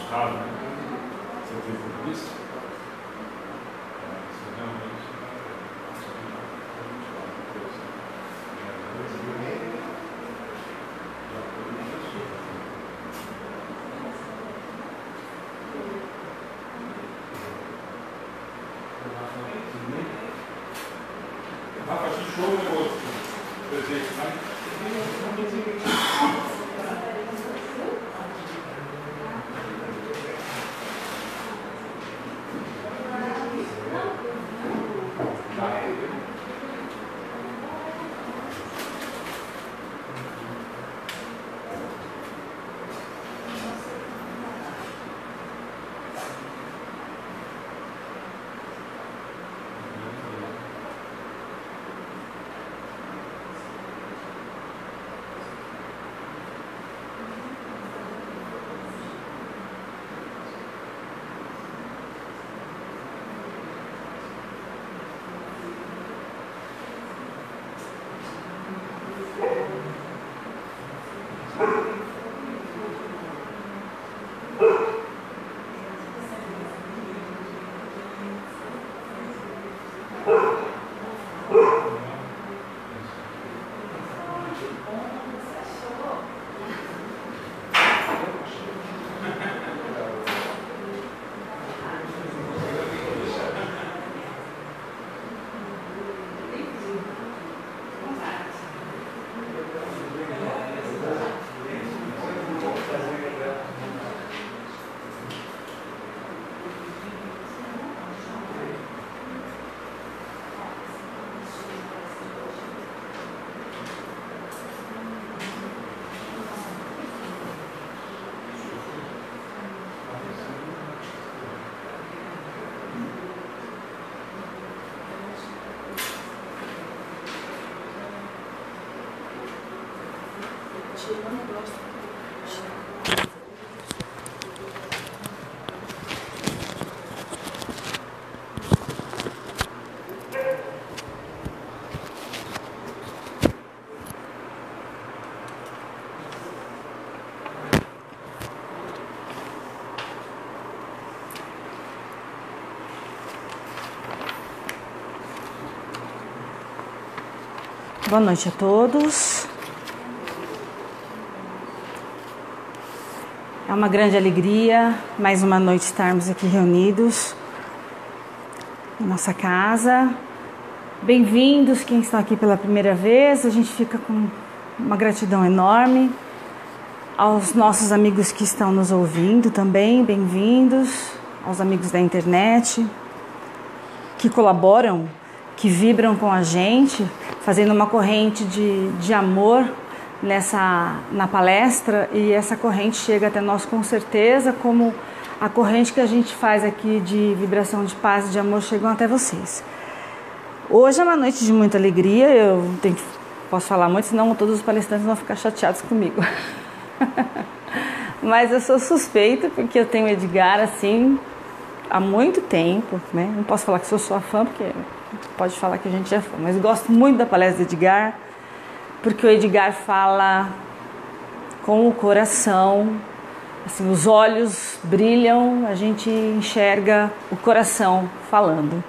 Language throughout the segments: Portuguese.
assustado, né? Você teve tudo isso? Você realmente Rafa, te show o negócio. Presente, né? Boa noite a todos. É uma grande alegria mais uma noite estarmos aqui reunidos em nossa casa. Bem-vindos quem está aqui pela primeira vez. A gente fica com uma gratidão enorme. Aos nossos amigos que estão nos ouvindo também, bem-vindos. Aos amigos da internet que colaboram, que vibram com a gente, fazendo uma corrente de amor na palestra, e essa corrente chega até nós com certeza, como a corrente que a gente faz aqui de vibração de paz e de amor chegam até vocês. Hoje é uma noite de muita alegria, posso falar muito, senão todos os palestrantes vão ficar chateados comigo. Mas eu sou suspeita porque eu tenho o Edgar assim há muito tempo, né? Não posso falar que sou sua fã, porque pode falar que a gente é fã, mas gosto muito da palestra do Edgar, porque o Edgar fala com o coração, assim, os olhos brilham, a gente enxerga o coração falando.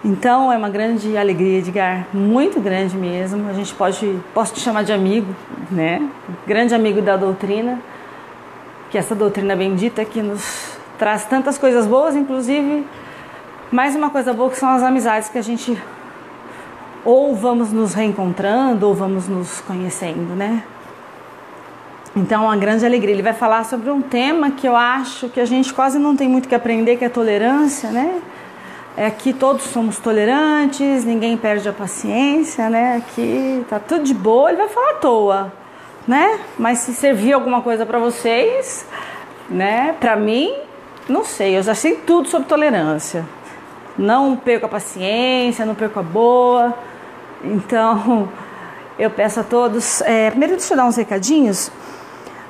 Então é uma grande alegria, Edgar, muito grande mesmo. A gente posso te chamar de amigo, né? Grande amigo da doutrina, que essa doutrina bendita que nos traz tantas coisas boas, inclusive mais uma coisa boa que são as amizades que a gente ou vamos nos reencontrando ou vamos nos conhecendo, né? Então, uma grande alegria. Ele vai falar sobre um tema que eu acho que a gente quase não tem muito que aprender, que é tolerância, né? É que todos somos tolerantes, ninguém perde a paciência, né? Aqui tá tudo de boa. Ele vai falar à toa, né? Mas se servir alguma coisa para vocês, né? Para mim, não sei. Eu já sei tudo sobre tolerância. Não perco a paciência, não perco a boa. Então, eu peço a todos... primeiro, deixa eu dar uns recadinhos.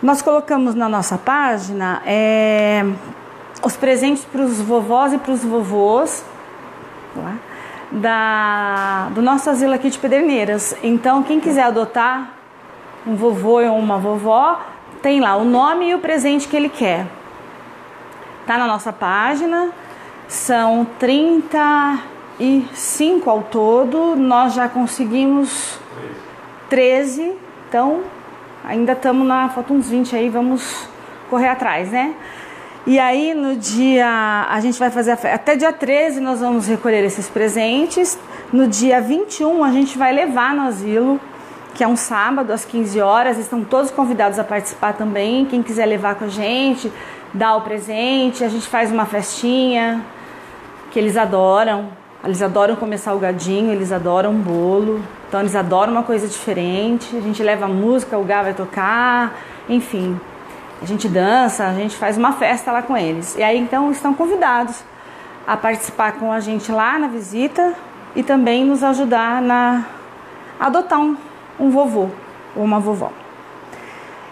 Nós colocamos na nossa página os presentes para os vovós e para os vovôs do nosso asilo aqui de Pederneiras. Então, quem quiser adotar um vovô ou uma vovó, tem lá o nome e o presente que ele quer. Tá na nossa página, são 35 ao todo, nós já conseguimos 13, então ainda estamos faltam uns 20 aí, vamos correr atrás, né? E aí no dia, a gente vai fazer até dia 13 nós vamos recolher esses presentes. No dia 21 a gente vai levar no asilo, que é um sábado às 15 horas, estão todos convidados a participar também. Quem quiser levar com a gente, dá o presente, a gente faz uma festinha que eles adoram comer salgadinho, eles adoram bolo, então eles adoram uma coisa diferente. A gente leva música, o Gá vai tocar, enfim. A gente dança, a gente faz uma festa lá com eles. E aí então estão convidados a participar com a gente lá na visita e também nos ajudar a adotar um vovô ou uma vovó.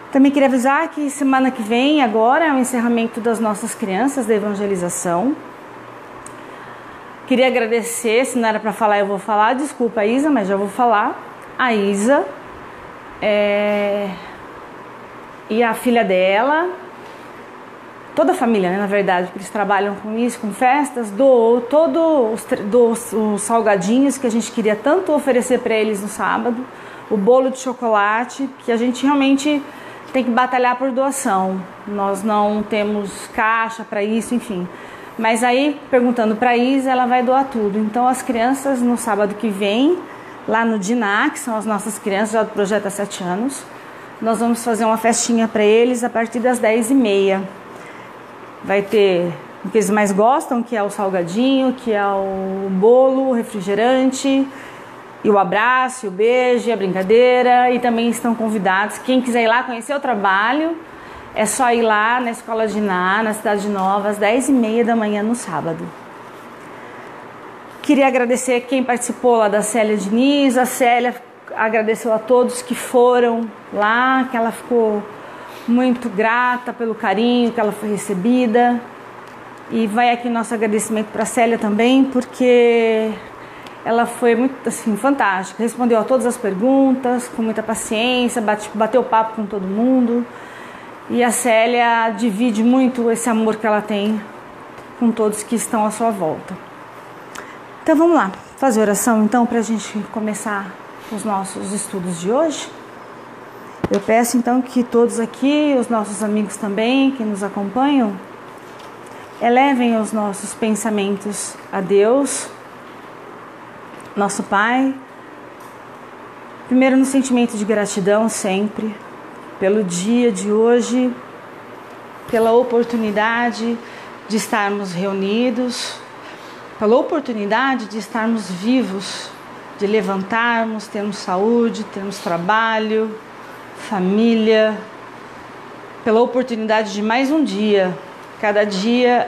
Também queria avisar que semana que vem agora é o encerramento das nossas crianças da evangelização. Queria agradecer, se não era para falar eu vou falar, desculpa Isa, mas já vou falar. A Isa e a filha dela, toda a família, né, na verdade, porque eles trabalham com isso, com festas, doou todos os salgadinhos que a gente queria tanto oferecer para eles no sábado, o bolo de chocolate, que a gente realmente tem que batalhar por doação, nós não temos caixa para isso, enfim. Mas aí, perguntando para a Isa, ela vai doar tudo. Então as crianças, no sábado que vem, lá no Diná, que são as nossas crianças já do projeto há 7 anos, nós vamos fazer uma festinha para eles a partir das 10h30. Vai ter o que eles mais gostam, que é o salgadinho, que é o bolo, o refrigerante, e o abraço, e o beijo, e a brincadeira. E também estão convidados, quem quiser ir lá conhecer o trabalho, é só ir lá na Escola de Iná, na Cidade Nova, às 10h30 da manhã no sábado. Queria agradecer quem participou lá da Célia Diniz. A Célia agradeceu a todos que foram lá, que ela ficou muito grata pelo carinho que ela foi recebida. E vai aqui nosso agradecimento para a Célia também, porque ela foi muito assim, fantástica, respondeu a todas as perguntas com muita paciência, bateu papo com todo mundo. E a Célia divide muito esse amor que ela tem com todos que estão à sua volta. Então vamos lá, fazer oração então para a gente começar os nossos estudos de hoje. Eu peço então que todos aqui, os nossos amigos também que nos acompanham, elevem os nossos pensamentos a Deus, nosso Pai, primeiro no sentimento de gratidão sempre, pelo dia de hoje, pela oportunidade de estarmos reunidos, pela oportunidade de estarmos vivos, de levantarmos, termos saúde, termos trabalho, família, pela oportunidade de mais um dia. Cada dia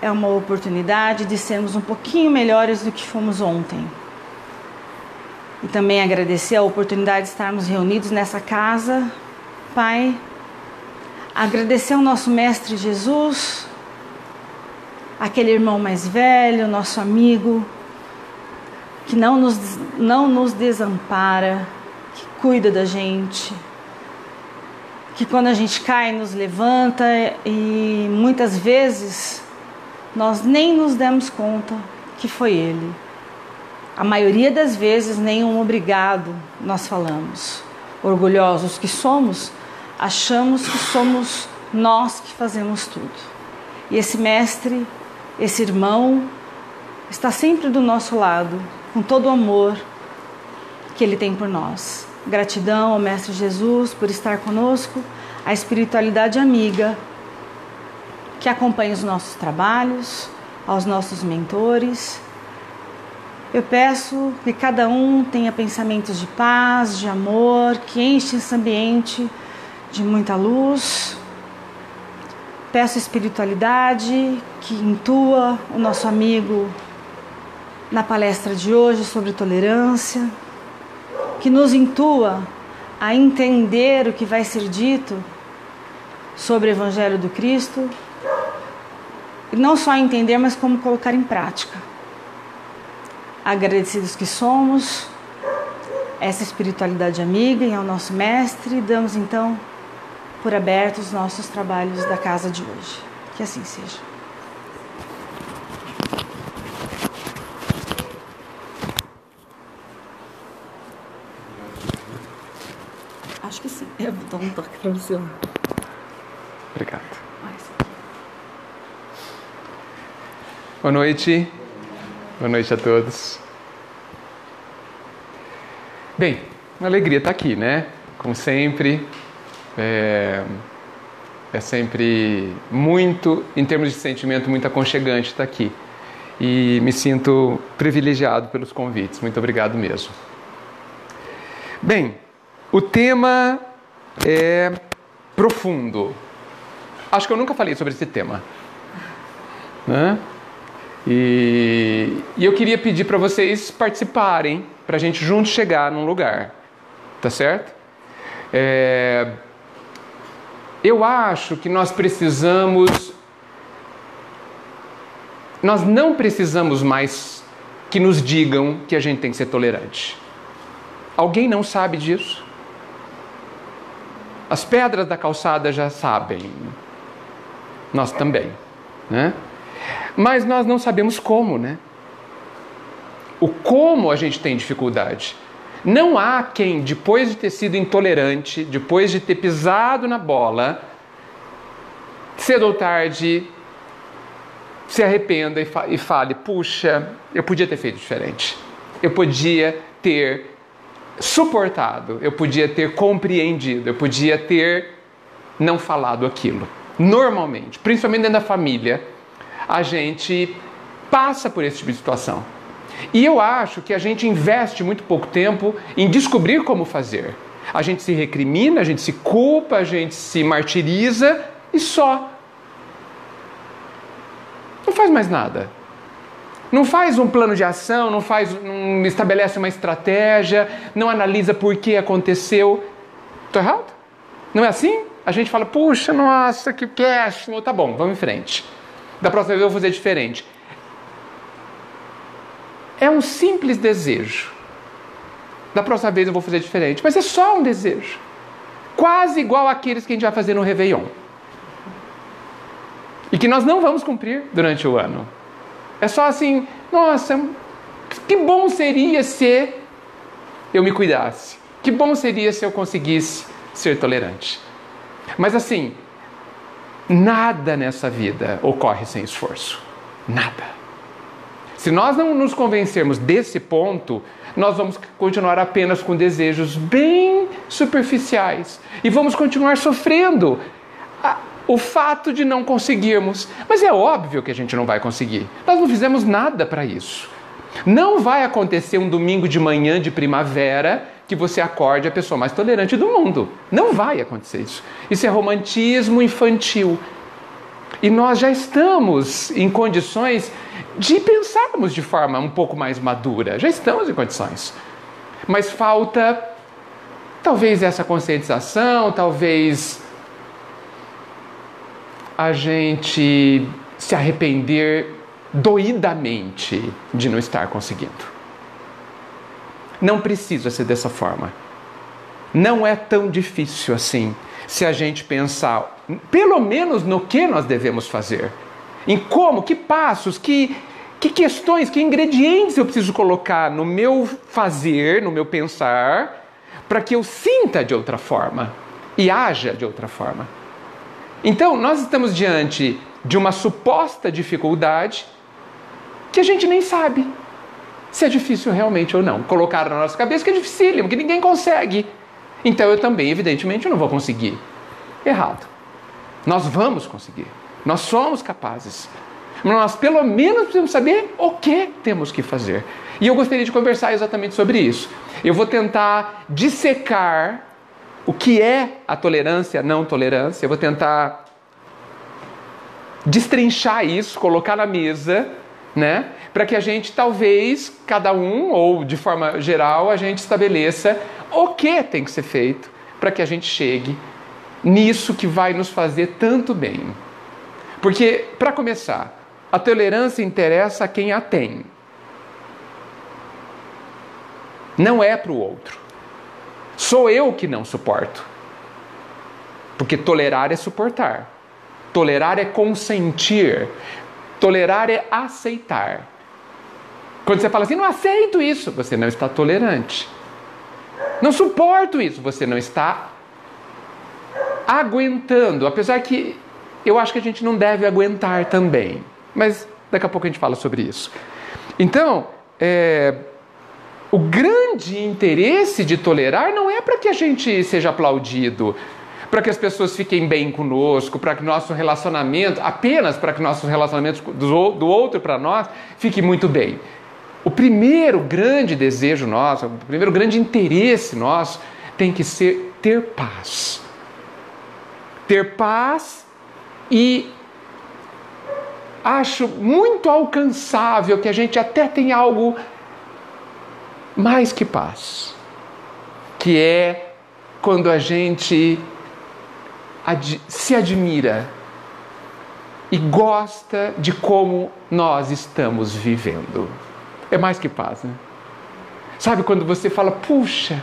é uma oportunidade de sermos um pouquinho melhores do que fomos ontem. E também agradecer a oportunidade de estarmos reunidos nessa casa, Pai. Agradecer ao nosso Mestre Jesus, aquele irmão mais velho, nosso amigo, que não nos desampara, que cuida da gente, que quando a gente cai nos levanta e muitas vezes nós nem nos demos conta que foi Ele. A maioria das vezes nem um obrigado nós falamos. Orgulhosos que somos, achamos que somos nós que fazemos tudo. E esse mestre, esse irmão, está sempre do nosso lado, com todo o amor que Ele tem por nós. Gratidão ao Mestre Jesus por estar conosco, a espiritualidade amiga que acompanha os nossos trabalhos, aos nossos mentores. Eu peço que cada um tenha pensamentos de paz, de amor, que enche esse ambiente de muita luz. Peço espiritualidade que intua o nosso amigo na palestra de hoje sobre tolerância, que nos intua a entender o que vai ser dito sobre o Evangelho do Cristo, e não só entender, mas como colocar em prática. Agradecidos que somos, essa espiritualidade amiga e ao nosso Mestre, damos então por abertos os nossos trabalhos da casa de hoje. Que assim seja. Acho que sim. Eu vou dar um toque para você. Obrigado. Boa noite. Boa noite a todos. Bem, uma alegria estar aqui, né? Como sempre. É sempre muito, em termos de sentimento, muito aconchegante estar aqui. E me sinto privilegiado pelos convites. Muito obrigado mesmo. Bem, o tema é profundo. Acho que eu nunca falei sobre esse tema, né? E eu queria pedir para vocês participarem, para a gente juntos chegar num lugar, tá certo? Eu acho que nós não precisamos mais que nos digam que a gente tem que ser tolerante. Alguém não sabe disso? As pedras da calçada já sabem. Nós também, né? Mas nós não sabemos como, né? O como a gente tem dificuldade. Não há quem, depois de ter sido intolerante, depois de ter pisado na bola, cedo ou tarde, se arrependa e fale, puxa, eu podia ter feito diferente. Eu podia ter suportado, eu podia ter compreendido, eu podia ter não falado aquilo. Normalmente, principalmente dentro da família, a gente passa por esse tipo de situação. E eu acho que a gente investe muito pouco tempo em descobrir como fazer. A gente se recrimina, a gente se culpa, a gente se martiriza e só. Não faz mais nada. Não faz um plano de ação, não estabelece uma estratégia, não analisa por que aconteceu. Estou errado? Não é assim? A gente fala, puxa, nossa, que péssimo. Tá bom, vamos em frente. Da próxima vez eu vou fazer diferente. É um simples desejo. Da próxima vez eu vou fazer diferente. Mas é só um desejo. Quase igual àqueles que a gente vai fazer no Réveillon. E que nós não vamos cumprir durante o ano. É só assim, nossa, que bom seria se eu me cuidasse. Que bom seria se eu conseguisse ser tolerante. Mas assim, nada nessa vida ocorre sem esforço. Nada. Se nós não nos convencermos desse ponto, nós vamos continuar apenas com desejos bem superficiais. E vamos continuar sofrendo o fato de não conseguirmos. Mas é óbvio que a gente não vai conseguir. Nós não fizemos nada para isso. Não vai acontecer um domingo de manhã de primavera que você acorde a pessoa mais tolerante do mundo. Não vai acontecer isso. Isso é romantismo infantil. E nós já estamos em condições de pensarmos de forma um pouco mais madura. Já estamos em condições. Mas falta, talvez, essa conscientização, talvez a gente se arrepender doidamente de não estar conseguindo. Não precisa ser dessa forma. Não é tão difícil assim, se a gente pensar, pelo menos no que nós devemos fazer. Em como, que passos, que questões, que ingredientes eu preciso colocar no meu fazer, no meu pensar, para que eu sinta de outra forma e haja de outra forma. Então, nós estamos diante de uma suposta dificuldade que a gente nem sabe se é difícil realmente ou não. Colocaram na nossa cabeça que é dificílimo, que ninguém consegue. Então eu também, evidentemente, não vou conseguir. Errado. Nós vamos conseguir. Nós somos capazes. Mas nós pelo menos precisamos saber o que temos que fazer. E eu gostaria de conversar exatamente sobre isso. Eu vou tentar dissecar o que é a tolerância, a não tolerância. Eu vou tentar destrinchar isso, colocar na mesa, né? Para que a gente, talvez, cada um, ou de forma geral, a gente estabeleça o que tem que ser feito para que a gente chegue nisso que vai nos fazer tanto bem. Porque, para começar, a tolerância interessa a quem a tem. Não é para o outro. Sou eu que não suporto. Porque tolerar é suportar. Tolerar é consentir. Tolerar é aceitar. Quando você fala assim, não aceito isso, você não está tolerante. Não suporto isso, você não está aguentando. Apesar que eu acho que a gente não deve aguentar também. Mas daqui a pouco a gente fala sobre isso. Então, o grande interesse de tolerar não é para que a gente seja aplaudido, para que as pessoas fiquem bem conosco, para que nosso relacionamento, apenas para que nossos relacionamentos do outro para nós fique muito bem. O primeiro grande desejo nosso, o primeiro grande interesse nosso tem que ser ter paz. Ter paz, e acho muito alcançável que a gente até tenha algo mais que paz, que é quando a gente se admira e gosta de como nós estamos vivendo. É mais que paz, né? Sabe quando você fala, puxa,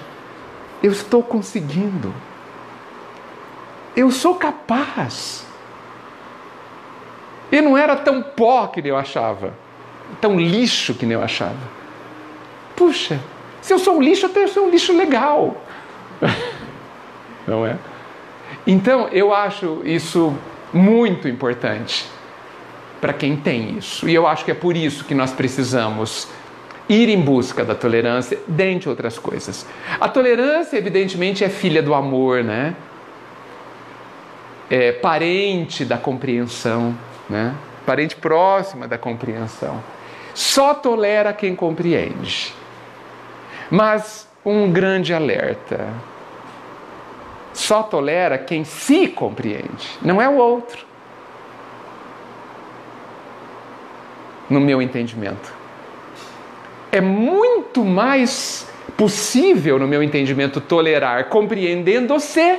eu estou conseguindo, eu sou capaz, eu não era tão pó que nem eu achava, tão lixo que nem eu achava. Puxa, se eu sou um lixo, eu tenho que ser um lixo legal. Não é? Então, eu acho isso muito importante para quem tem isso. E eu acho que é por isso que nós precisamos ir em busca da tolerância, dentre outras coisas. A tolerância, evidentemente, é filha do amor, né? É parente da compreensão, né? Parente próxima da compreensão. Só tolera quem compreende. Mas um grande alerta: só tolera quem se compreende, não é o outro. No meu entendimento, é muito mais possível, no meu entendimento, tolerar compreendendo-se,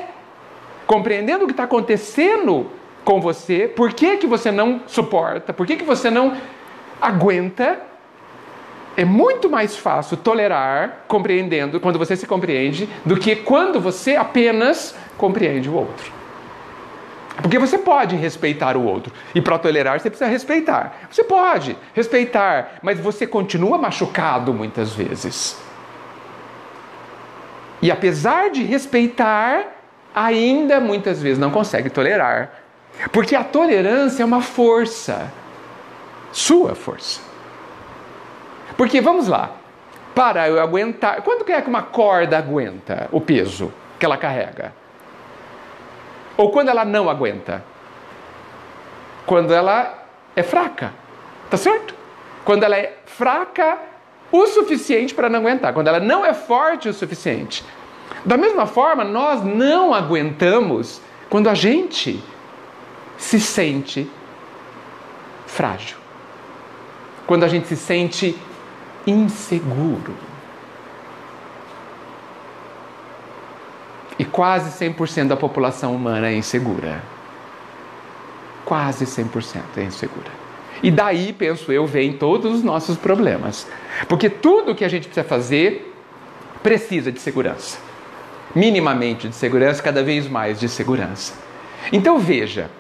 compreendendo o que está acontecendo com você, por que que você não suporta, por que que você não aguenta. É muito mais fácil tolerar compreendendo, quando você se compreende, do que quando você apenas compreende o outro. Porque você pode respeitar o outro. E para tolerar você precisa respeitar. Você pode respeitar, mas você continua machucado muitas vezes. E apesar de respeitar, ainda muitas vezes não consegue tolerar. Porque a tolerância é uma força. Sua força. Porque, vamos lá, para eu aguentar... Quando que é que uma corda aguenta o peso que ela carrega? Ou quando ela não aguenta? Quando ela é fraca, tá certo? Quando ela é fraca o suficiente para não aguentar. Quando ela não é forte o suficiente. Da mesma forma, nós não aguentamos quando a gente se sente frágil. Quando a gente se sente inseguro. E quase 100% da população humana é insegura. Quase 100% é insegura. E daí, penso eu, vem todos os nossos problemas. Porque tudo que a gente precisa fazer precisa de segurança. Minimamente de segurança, cada vez mais de segurança. Então veja.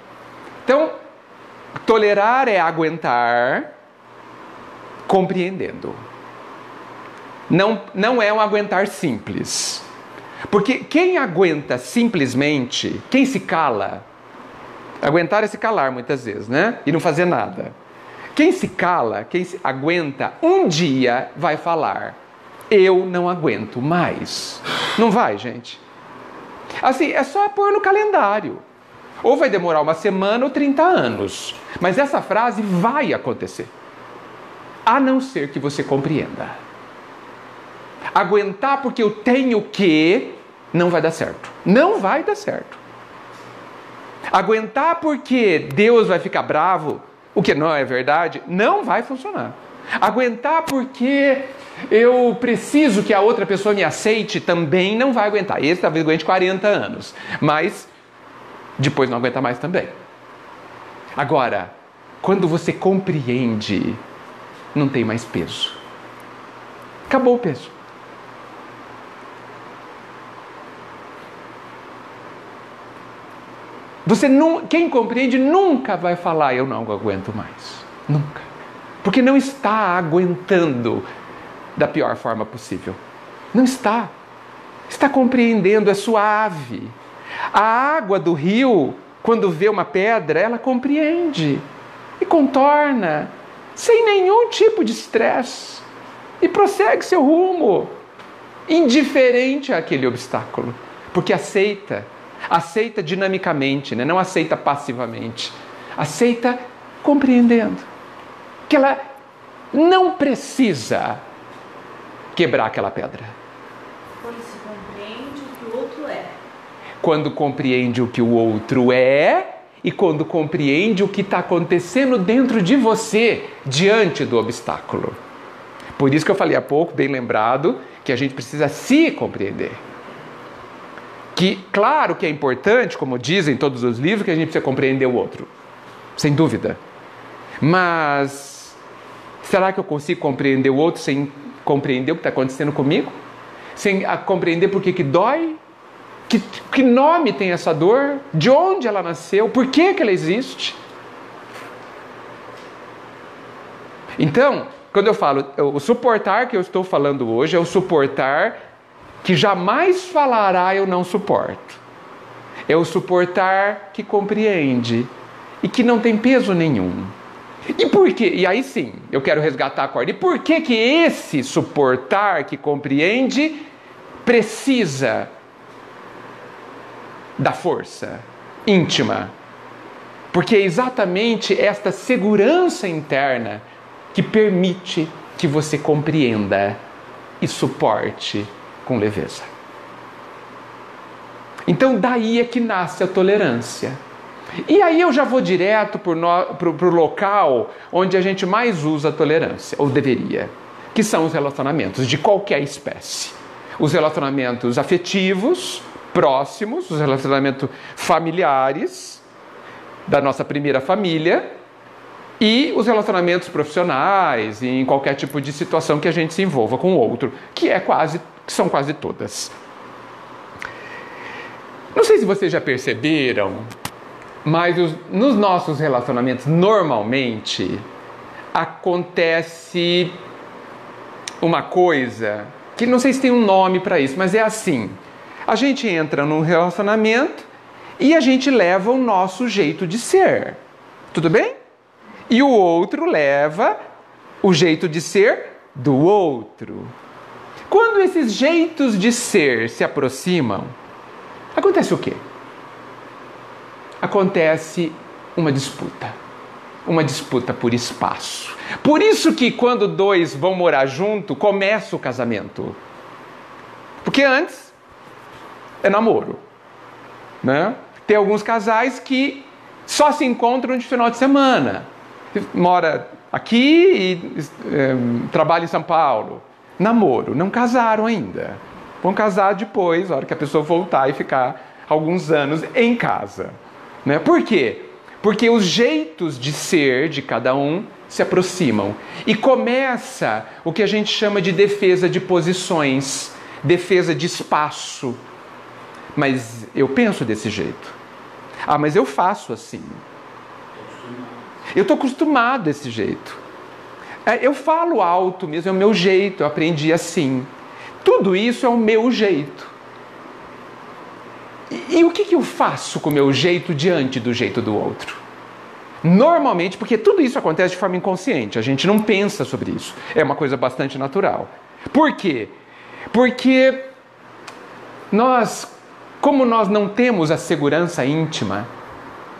Então, tolerar é aguentar compreendendo. Não é um aguentar simples. Porque quem aguenta simplesmente, quem se cala, aguentar é se calar muitas vezes, né? E não fazer nada. Quem se cala, quem se aguenta, um dia vai falar: eu não aguento mais. Não vai, gente? Assim, é só pôr no calendário. Ou vai demorar uma semana ou 30 anos. Mas essa frase vai acontecer. A não ser que você compreenda. Aguentar porque eu tenho que, não vai dar certo. Não vai dar certo. Aguentar porque Deus vai ficar bravo, o que não é verdade, não vai funcionar. Aguentar porque eu preciso que a outra pessoa me aceite, também não vai aguentar. Esse talvez aguente 40 anos, mas depois não aguenta mais também. Agora, quando você compreende, não tem mais peso. Acabou o peso. Quem compreende nunca vai falar, eu não aguento mais. Nunca. Porque não está aguentando da pior forma possível. Não está. Está compreendendo, é suave. A água do rio, quando vê uma pedra, ela compreende e contorna, sem nenhum tipo de estresse. E prossegue seu rumo, indiferente àquele obstáculo. Porque aceita dinamicamente, né? Não aceita passivamente. Aceita compreendendo que ela não precisa quebrar aquela pedra. Quando se compreende o que o outro é. Quando compreende o que o outro é e quando compreende o que está acontecendo dentro de você diante do obstáculo. Por isso que eu falei há pouco, bem lembrado, que a gente precisa se compreender. Que, claro que é importante, como dizem todos os livros, que a gente precisa compreender o outro. Sem dúvida. Mas, será que eu consigo compreender o outro sem compreender o que está acontecendo comigo? Sem compreender por que dói? Que nome tem essa dor? De onde ela nasceu? Por que ela existe? Então, quando eu falo, o suportar que eu estou falando hoje é o suportar que jamais falará eu não suporto. É o suportar que compreende e que não tem peso nenhum. E por quê? E aí sim, eu quero resgatar a corda. E por que esse suportar que compreende precisa da força íntima? Porque é exatamente esta segurança interna que permite que você compreenda e suporte com leveza. Então daí é que nasce a tolerância. E aí eu já vou direto para o local onde a gente mais usa a tolerância, ou deveria, que são os relacionamentos de qualquer espécie. Os relacionamentos afetivos, próximos, os relacionamentos familiares, da nossa primeira família, e os relacionamentos profissionais, e em qualquer tipo de situação que a gente se envolva com o outro, que são quase todas. Não sei se vocês já perceberam, mas nos nossos relacionamentos, normalmente, acontece uma coisa, que não sei se tem um nome para isso, mas é assim. A gente entra num relacionamento e a gente leva o nosso jeito de ser. Tudo bem? E o outro leva o jeito de ser do outro. Quando esses jeitos de ser se aproximam, acontece o quê? Acontece uma disputa por espaço. Por isso que quando dois vão morar junto, começa o casamento. Porque antes é namoro, né? Tem alguns casais que só se encontram de final de semana. Mora aqui e trabalha em São Paulo. Namoro, não casaram ainda. Vão casar depois, na hora que a pessoa voltar e ficar alguns anos em casa. Né? Por quê? Porque os jeitos de ser de cada um se aproximam. E começa o que a gente chama de defesa de posições, defesa de espaço. Mas eu penso desse jeito. Ah, mas eu faço assim. Eu estou acostumado desse jeito. Eu falo alto mesmo, é o meu jeito, eu aprendi assim. Tudo isso é o meu jeito. E o que eu faço com o meu jeito diante do jeito do outro? Normalmente, porque tudo isso acontece de forma inconsciente, a gente não pensa sobre isso. É uma coisa bastante natural. Por quê? Porque como nós não temos a segurança íntima,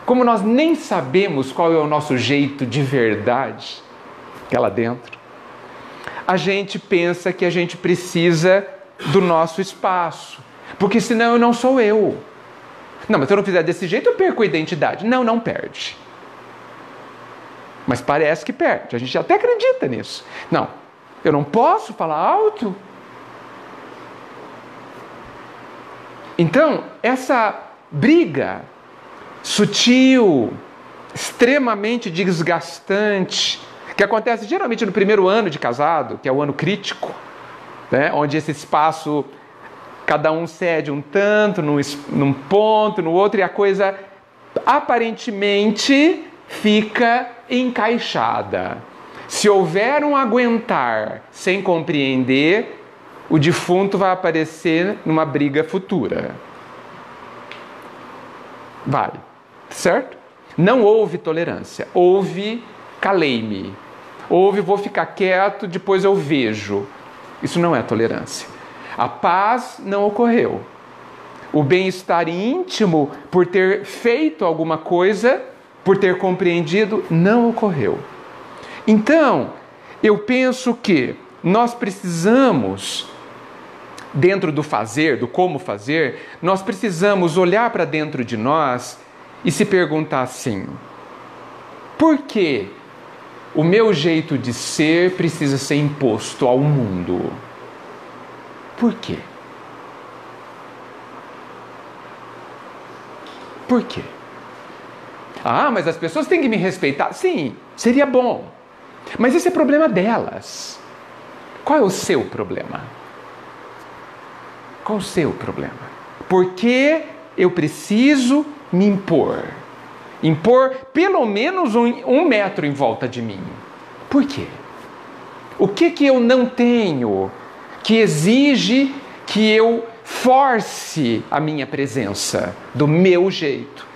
como nós nem sabemos qual é o nosso jeito de verdade, que é lá dentro, a gente pensa que a gente precisa do nosso espaço. Porque senão eu não sou eu. Não, mas se eu não fizer desse jeito, eu perco a identidade. Não, não perde. Mas parece que perde. A gente até acredita nisso. Não, eu não posso falar alto. Então, essa briga sutil, extremamente desgastante, que acontece geralmente no primeiro ano de casado, que é o ano crítico, né? Onde esse espaço, cada um cede um tanto, num ponto, no outro, e a coisa aparentemente fica encaixada. Se houver um aguentar sem compreender, o defunto vai aparecer numa briga futura. Vale, certo? Não houve tolerância, houve calei-me, houve vou ficar quieto, depois eu vejo. Isso não é tolerância. A paz não ocorreu. O bem-estar íntimo, por ter feito alguma coisa, por ter compreendido, não ocorreu. Então, eu penso que nós precisamos, dentro do fazer, do como fazer, nós precisamos olhar para dentro de nós e se perguntar assim: por que o meu jeito de ser precisa ser imposto ao mundo? Por quê? Por quê? Ah, mas as pessoas têm que me respeitar. Sim, seria bom. Mas esse é problema delas. Qual é o seu problema? Qual o seu problema? Por que eu preciso me impor? Impor pelo menos um metro em volta de mim. Por quê? O que eu não tenho que exige que eu force a minha presença do meu jeito?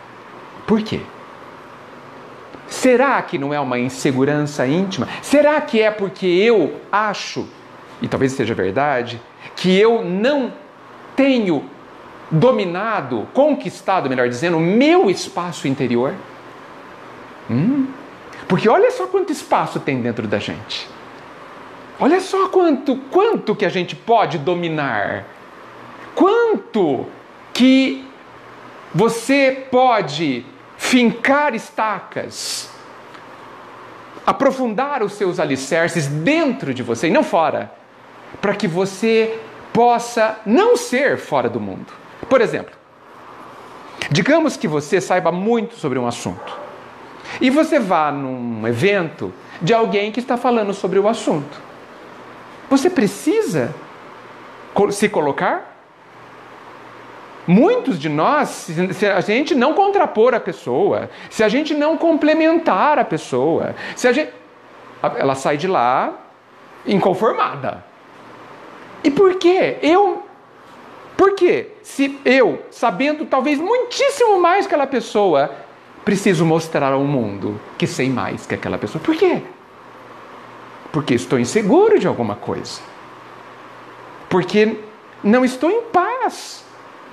Por quê? Será que não é uma insegurança íntima? Será que é porque eu acho, e talvez seja verdade, que eu não tenho dominado, conquistado, melhor dizendo, o meu espaço interior? Porque olha só quanto espaço tem dentro da gente. Olha só quanto que a gente pode dominar. Quanto que você pode fincar estacas, aprofundar os seus alicerces dentro de você e não fora, para que você possa não ser fora do mundo. Por exemplo, digamos que você saiba muito sobre um assunto e você vá num evento de alguém que está falando sobre o assunto. Você precisa se colocar? Muitos de nós, se a gente não contrapor a pessoa, se a gente não complementar a pessoa, ela sai de lá inconformada. E por quê? Por quê? Se eu, sabendo talvez muitíssimo mais que aquela pessoa, preciso mostrar ao mundo que sei mais que aquela pessoa. Por quê? Porque estou inseguro de alguma coisa. Porque não estou em paz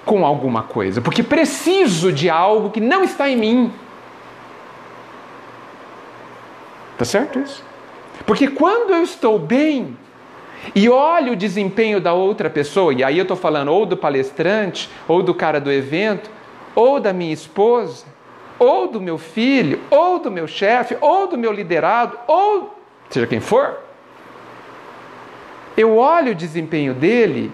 com alguma coisa. Porque preciso de algo que não está em mim. Tá certo isso? Porque quando eu estou bem e olho o desempenho da outra pessoa, e aí eu estou falando ou do palestrante, ou do cara do evento, ou da minha esposa, ou do meu filho, ou do meu chefe, ou do meu liderado, ou seja quem for, eu olho o desempenho dele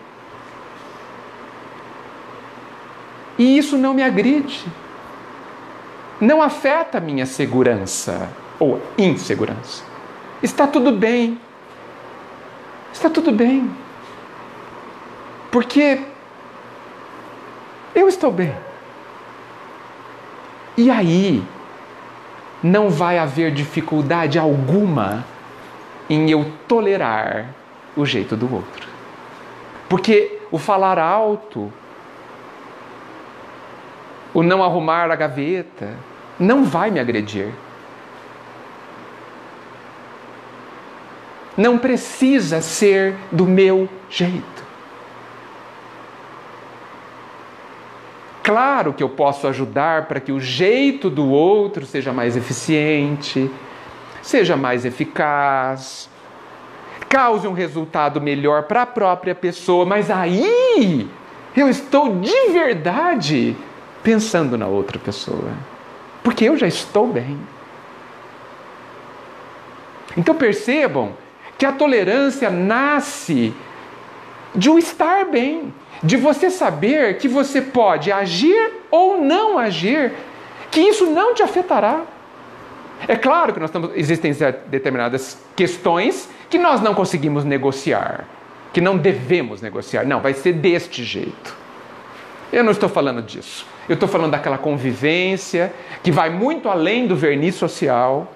e isso não me agride, não afeta a minha segurança ou insegurança. Está tudo bem. Está tudo bem. Porque eu estou bem. E aí, não vai haver dificuldade alguma em eu tolerar o jeito do outro. Porque o falar alto, o não arrumar a gaveta, não vai me agredir. Não precisa ser do meu jeito. Claro que eu posso ajudar para que o jeito do outro seja mais eficiente, seja mais eficaz, cause um resultado melhor para a própria pessoa, mas aí eu estou de verdade pensando na outra pessoa, porque eu já estou bem. Então percebam que a tolerância nasce de um estar bem, de você saber que você pode agir ou não agir, que isso não te afetará. É claro que existem determinadas questões que nós não conseguimos negociar, que não devemos negociar. Não, vai ser deste jeito. Eu não estou falando disso. Eu estou falando daquela convivência que vai muito além do verniz social,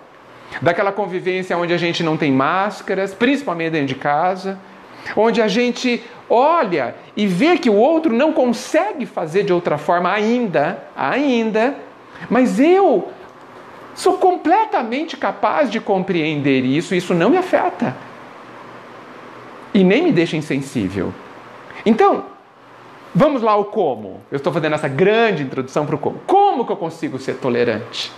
daquela convivência onde a gente não tem máscaras, principalmente dentro de casa, onde a gente olha e vê que o outro não consegue fazer de outra forma ainda, mas eu sou completamente capaz de compreender isso, e isso não me afeta e nem me deixa insensível. Então, vamos lá ao como. Eu estou fazendo essa grande introdução para o como. Como que eu consigo ser tolerante?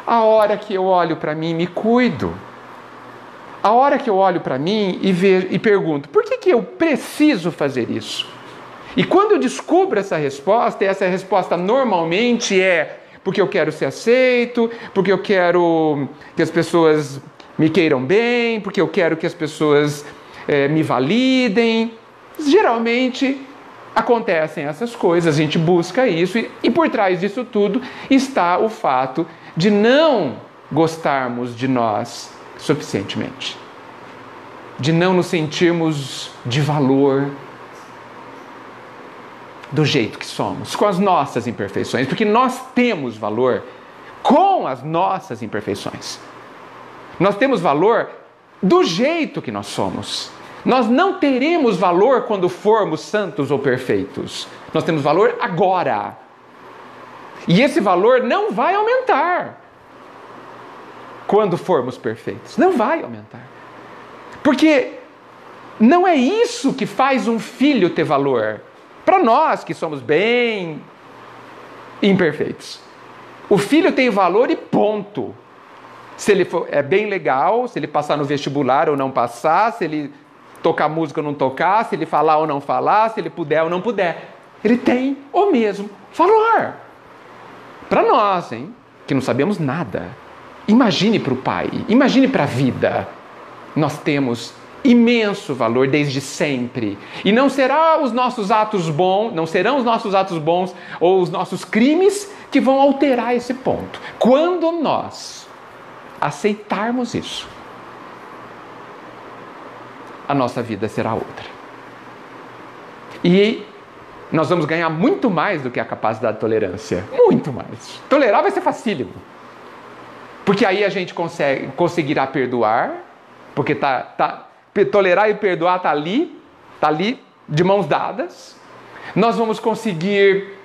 A hora que eu olho para mim e me cuido. A hora que eu olho para mim e pergunto, por que eu preciso fazer isso? E quando eu descubro essa resposta, e essa resposta normalmente é porque eu quero ser aceito, porque eu quero que as pessoas me queiram bem, porque eu quero que as pessoas me validem. Geralmente acontecem essas coisas, a gente busca isso, e por trás disso tudo está o fato de não gostarmos de nós suficientemente, de não nos sentirmos de valor do jeito que somos, com as nossas imperfeições, porque nós temos valor com as nossas imperfeições. Nós temos valor do jeito que nós somos. Nós não teremos valor quando formos santos ou perfeitos. Nós temos valor agora. E esse valor não vai aumentar quando formos perfeitos. Não vai aumentar. Porque não é isso que faz um filho ter valor. Para nós que somos bem imperfeitos. O filho tem valor e ponto. Se ele for, é bem legal, se ele passar no vestibular ou não passar, se ele tocar música ou não tocar, se ele falar ou não falar, se ele puder ou não puder. Ele tem o mesmo valor. Para nós, hein, que não sabemos nada. Imagine para o Pai, imagine para a vida. Nós temos imenso valor desde sempre. E não serão os nossos atos bons ou os nossos crimes que vão alterar esse ponto. Quando nós aceitarmos isso, a nossa vida será outra. E nós vamos ganhar muito mais do que a capacidade de tolerância. Muito mais. Tolerar vai ser facílimo. Porque aí a gente conseguirá perdoar, porque tolerar e perdoar está ali de mãos dadas. Nós vamos conseguir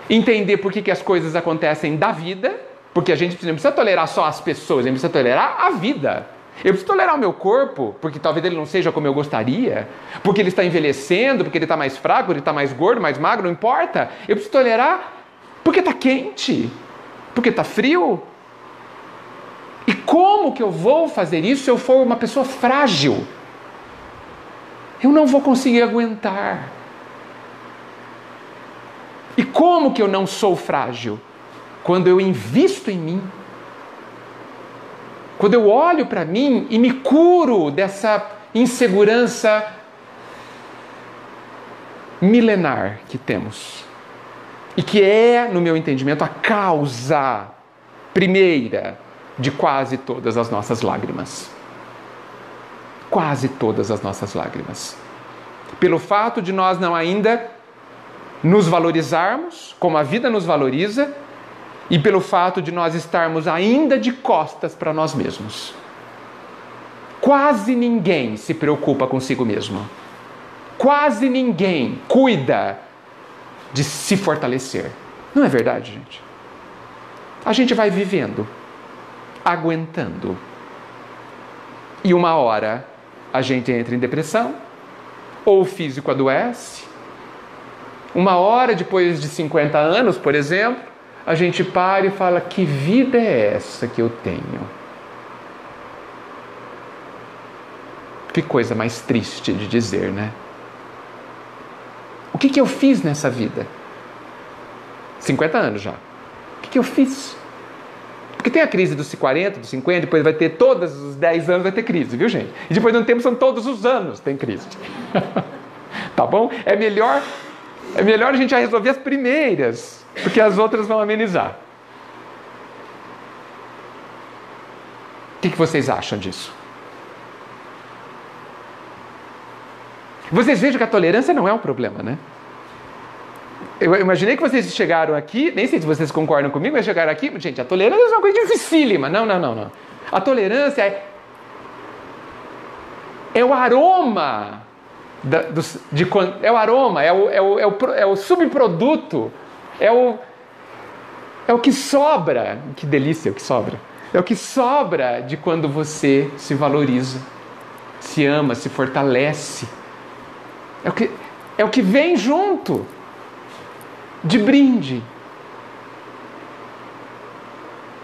entender por que as coisas acontecem da vida, porque a gente não precisa tolerar só as pessoas, a gente precisa tolerar a vida. Eu preciso tolerar o meu corpo, porque talvez ele não seja como eu gostaria, porque ele está envelhecendo, porque ele está mais fraco, porque ele está mais gordo, mais magro, não importa. Eu preciso tolerar porque está quente, porque está frio. E como que eu vou fazer isso se eu for uma pessoa frágil? Eu não vou conseguir aguentar. E como que eu não sou frágil? Quando eu invisto em mim. Quando eu olho para mim e me curo dessa insegurança milenar que temos. E que é, no meu entendimento, a causa primeira de quase todas as nossas lágrimas. Quase todas as nossas lágrimas. Pelo fato de nós não ainda nos valorizarmos, como a vida nos valoriza, e pelo fato de nós estarmos ainda de costas para nós mesmos. Quase ninguém se preocupa consigo mesmo. Quase ninguém cuida de se fortalecer. Não é verdade, gente? A gente vai vivendo, aguentando. E uma hora a gente entra em depressão, ou o físico adoece. Uma hora depois de 50 anos, por exemplo, a gente para e fala, que vida é essa que eu tenho? Que coisa mais triste de dizer, né? O que eu fiz nessa vida? 50 anos já. O que eu fiz? Porque tem a crise dos 40, dos 50, depois vai ter todos os 10 anos, vai ter crise, viu, gente? E depois de um tempo são todos os anos tem crise. Tá bom? É melhor a gente já resolver as primeiras, porque as outras vão amenizar. O que vocês acham disso? Vocês vejam que a tolerância não é um problema, né? Eu imaginei que vocês chegaram aqui, nem sei se vocês concordam comigo, mas chegaram aqui, gente, a tolerância é uma coisa dificílima. Não. A tolerância é o aroma, é o subproduto, é o que sobra. Que delícia o que sobra. É o que sobra de quando você se valoriza, se ama, se fortalece. É o que vem junto, de brinde.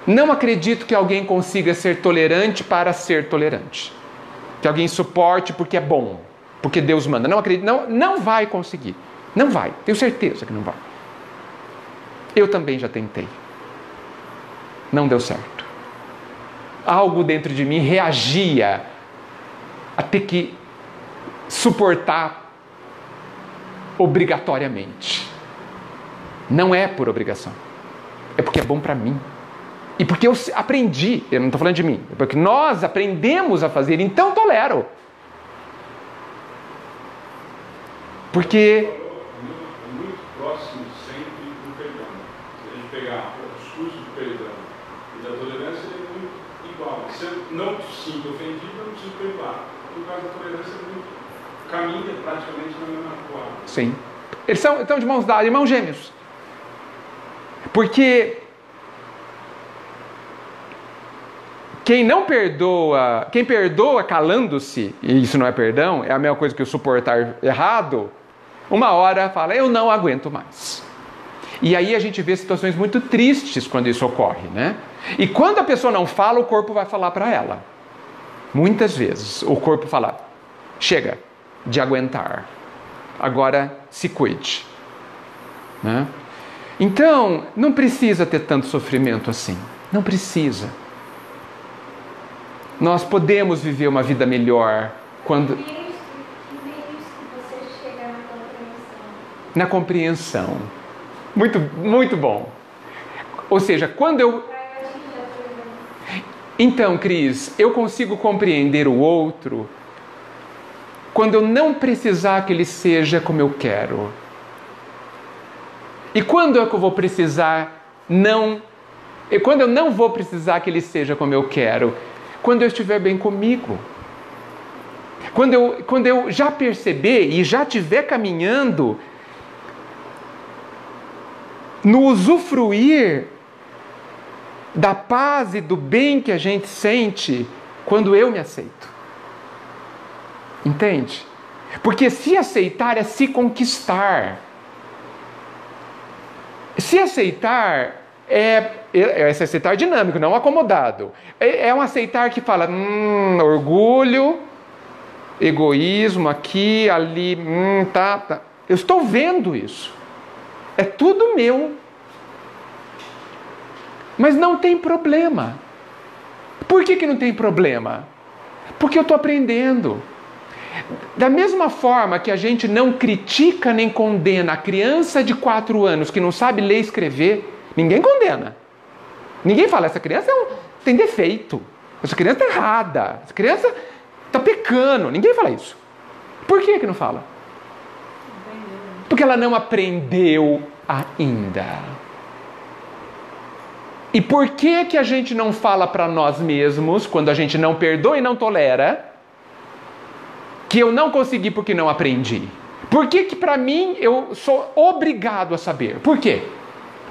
Não acredito que alguém consiga ser tolerante para ser tolerante. Que alguém suporte porque é bom, porque Deus manda. Não acredito, não vai conseguir. Não vai, tenho certeza que não vai. Eu também já tentei. Não deu certo. Algo dentro de mim reagia a ter que suportar obrigatoriamente. Não é por obrigação. É porque é bom para mim. E porque eu aprendi, eu não estou falando de mim, é porque nós aprendemos a fazer, então tolero. Porque muito próximo sempre do perdão. Se a gente pegar os cursos do perdão e da tolerância, é muito igual. Se eu não sinto ofendido, eu não preciso perdoar. No caso da tolerância, caminha praticamente na mesma coisa. Sim. Eles estão de mãos dadas, irmãos gêmeos. Porque quem perdoa calando-se, e isso não é perdão, é a mesma coisa que o suportar errado, uma hora fala, eu não aguento mais. E aí a gente vê situações muito tristes quando isso ocorre, né? E quando a pessoa não fala, o corpo vai falar para ela. Muitas vezes o corpo fala, chega de aguentar, agora se cuide, né? Então, não precisa ter tanto sofrimento assim. Não precisa. Nós podemos viver uma vida melhor quando... Que meios que você chega na compreensão? Na compreensão. Muito, muito bom. Ou seja, quando eu... Então, Cris, eu consigo compreender o outro quando eu não precisar que ele seja como eu quero. E quando é que eu vou precisar E quando eu não vou precisar que ele seja como eu quero? Quando eu estiver bem comigo. Quando eu já perceber e já estiver caminhando no usufruir da paz e do bem que a gente sente quando eu me aceito. Entende? Porque se aceitar é se conquistar. Se aceitar esse aceitar dinâmico, não acomodado. É um aceitar que fala, orgulho, egoísmo, aqui, ali, tá. Eu estou vendo isso. É tudo meu. Mas não tem problema. Por que não tem problema? Porque eu estou aprendendo. Da mesma forma que a gente não critica nem condena a criança de 4 anos que não sabe ler e escrever, ninguém condena. Ninguém fala, essa criança tem defeito, essa criança está errada, essa criança está pecando. Ninguém fala isso. Por que não fala? Porque ela não aprendeu ainda. E por que a gente não fala para nós mesmos, quando a gente não perdoa e não tolera, que eu não consegui porque não aprendi? Por que para mim eu sou obrigado a saber? Por quê?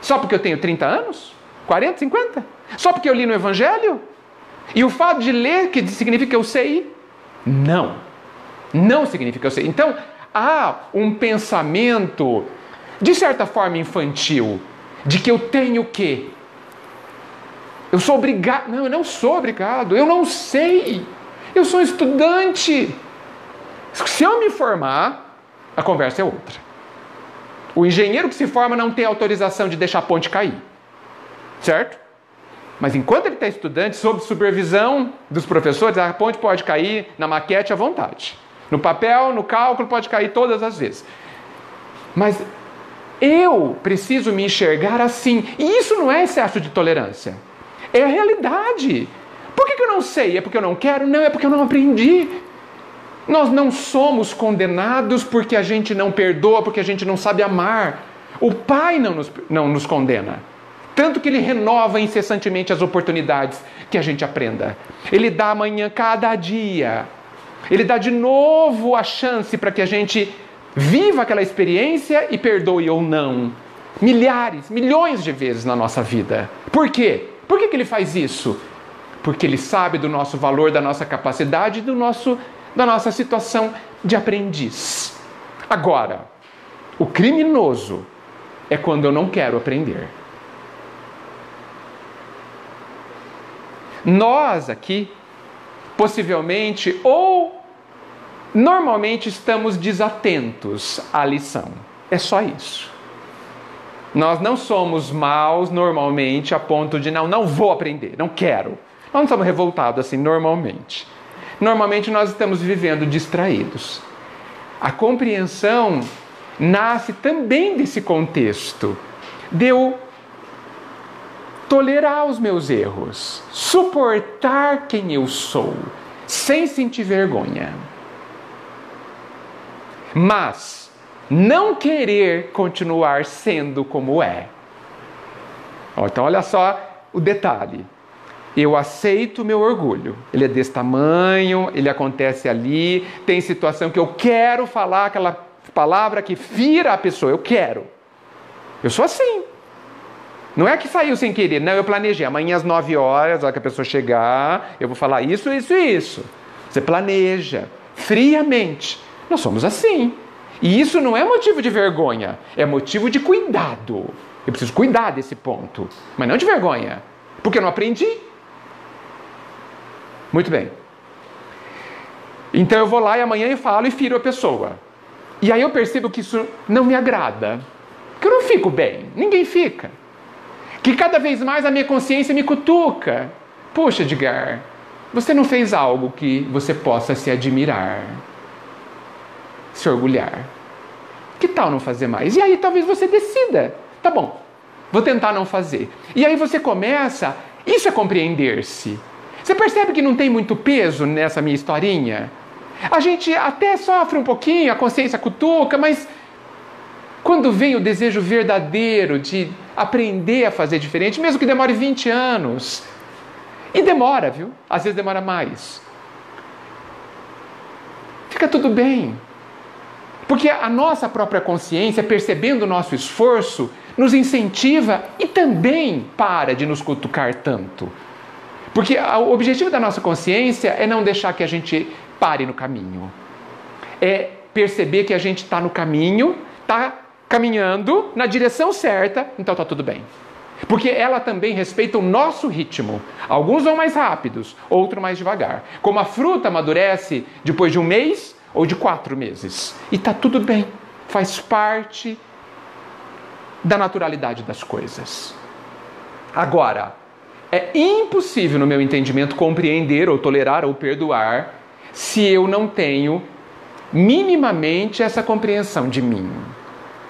Só porque eu tenho 30 anos? 40, 50? Só porque eu li no Evangelho? E o fato de ler que significa que eu sei? Não. Não significa que eu sei. Então, há um pensamento, de certa forma infantil, de que eu tenho o quê? Eu sou obrigado. Não, eu não sou obrigado. Eu não sei. Eu sou estudante. Se eu me formar, a conversa é outra. O engenheiro que se forma não tem autorização de deixar a ponte cair. Certo? Mas enquanto ele está estudante, sob supervisão dos professores, a ponte pode cair na maquete à vontade. No papel, no cálculo, pode cair todas as vezes. Mas eu preciso me enxergar assim. E isso não é excesso de tolerância. É a realidade. Por que eu não sei? É porque eu não quero? Não, é porque eu não aprendi. Nós não somos condenados porque a gente não perdoa, porque a gente não sabe amar. O Pai não nos condena. Tanto que Ele renova incessantemente as oportunidades que a gente aprenda. Ele dá amanhã cada dia. Ele dá de novo a chance para que a gente viva aquela experiência e perdoe ou não. Milhares, milhões de vezes na nossa vida. Por quê? Por que Ele faz isso? Porque Ele sabe do nosso valor, da nossa capacidade, da nossa situação de aprendiz. Agora, o criminoso é quando eu não quero aprender. Nós aqui, possivelmente ou normalmente estamos desatentos à lição. É só isso. Nós não somos maus normalmente a ponto de não vou aprender, não quero. Nós não somos revoltados assim normalmente. Normalmente nós estamos vivendo distraídos. A compreensão nasce também desse contexto de eu tolerar os meus erros, suportar quem eu sou, sem sentir vergonha. Mas não querer continuar sendo como é. Então olha só o detalhe. Eu aceito o meu orgulho. Ele é desse tamanho, ele acontece ali, tem situação que eu quero falar aquela palavra que fira a pessoa, eu quero. Eu sou assim. Não é que saiu sem querer, não, eu planejei. Amanhã às 9 horas, a hora que a pessoa chegar, eu vou falar isso, isso e isso. Você planeja, friamente. Nós somos assim. E isso não é motivo de vergonha, é motivo de cuidado. Eu preciso cuidar desse ponto, mas não de vergonha, porque eu não aprendi. Muito bem. Então eu vou lá e amanhã eu falo e firo a pessoa. E aí eu percebo que isso não me agrada, que eu não fico bem, ninguém fica. Que cada vez mais a minha consciência me cutuca. Poxa, Edgar, você não fez algo que você possa se admirar, se orgulhar. Que tal não fazer mais? E aí talvez você decida, tá bom, vou tentar não fazer. E aí você começa, isso é compreender-se. Você percebe que não tem muito peso nessa minha historinha? A gente até sofre um pouquinho, a consciência cutuca, mas quando vem o desejo verdadeiro de aprender a fazer diferente, mesmo que demore 20 anos, e demora, viu? Às vezes demora mais. Fica tudo bem. Porque a nossa própria consciência, percebendo o nosso esforço, nos incentiva e também para de nos cutucar tanto. Porque o objetivo da nossa consciência é não deixar que a gente pare no caminho. É perceber que a gente está no caminho, está caminhando na direção certa, então está tudo bem. Porque ela também respeita o nosso ritmo. Alguns vão mais rápidos, outros mais devagar. Como a fruta amadurece depois de 1 mês ou de 4 meses. E está tudo bem. Faz parte da naturalidade das coisas. Agora, é impossível, no meu entendimento, compreender ou tolerar ou perdoar se eu não tenho minimamente essa compreensão de mim,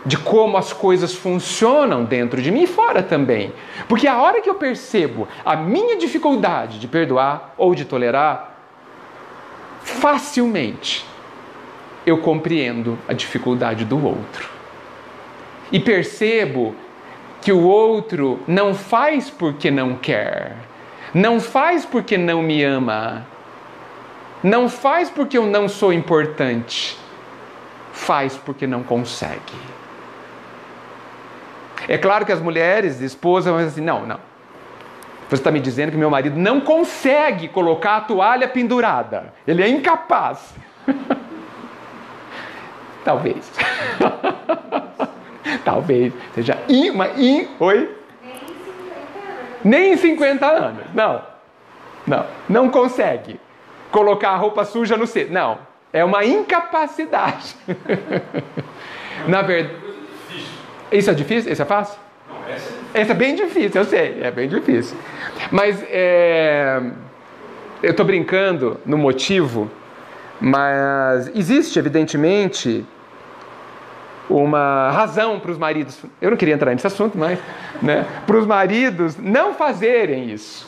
de como as coisas funcionam dentro de mim e fora também. Porque a hora que eu percebo a minha dificuldade de perdoar ou de tolerar, facilmente eu compreendo a dificuldade do outro. E percebo que o outro não faz porque não quer, não faz porque não me ama, não faz porque eu não sou importante, faz porque não consegue. É claro que as mulheres, esposas, vão dizer assim, não. Você está me dizendo que meu marido não consegue colocar a toalha pendurada. Ele é incapaz. Talvez. Talvez seja oi? Nem em 50 anos. Não consegue colocar a roupa suja no cesto. Não, é uma incapacidade. Na verdade, isso é difícil? Isso é fácil? Não, essa é difícil. Essa é bem difícil, eu sei, é bem difícil. Mas eu estou brincando no motivo, mas existe, evidentemente, uma razão para os maridos, eu não queria entrar nesse assunto, mas, para os maridos não fazerem isso.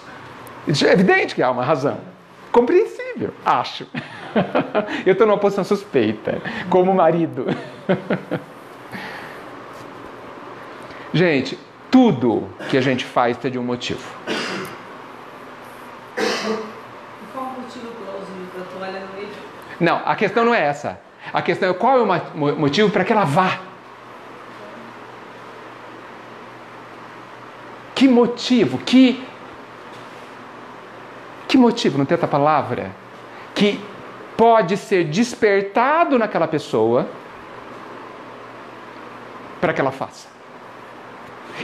É evidente que há uma razão. Compreensível, acho. Eu estou numa posição suspeita, como marido. Gente, tudo que a gente faz tem de um motivo. Qual o motivo da toalha no meio? Não, a questão não é essa. A questão é qual é o motivo para que ela vá. Que motivo? Que motivo, não tem outra palavra, que pode ser despertado naquela pessoa para que ela faça.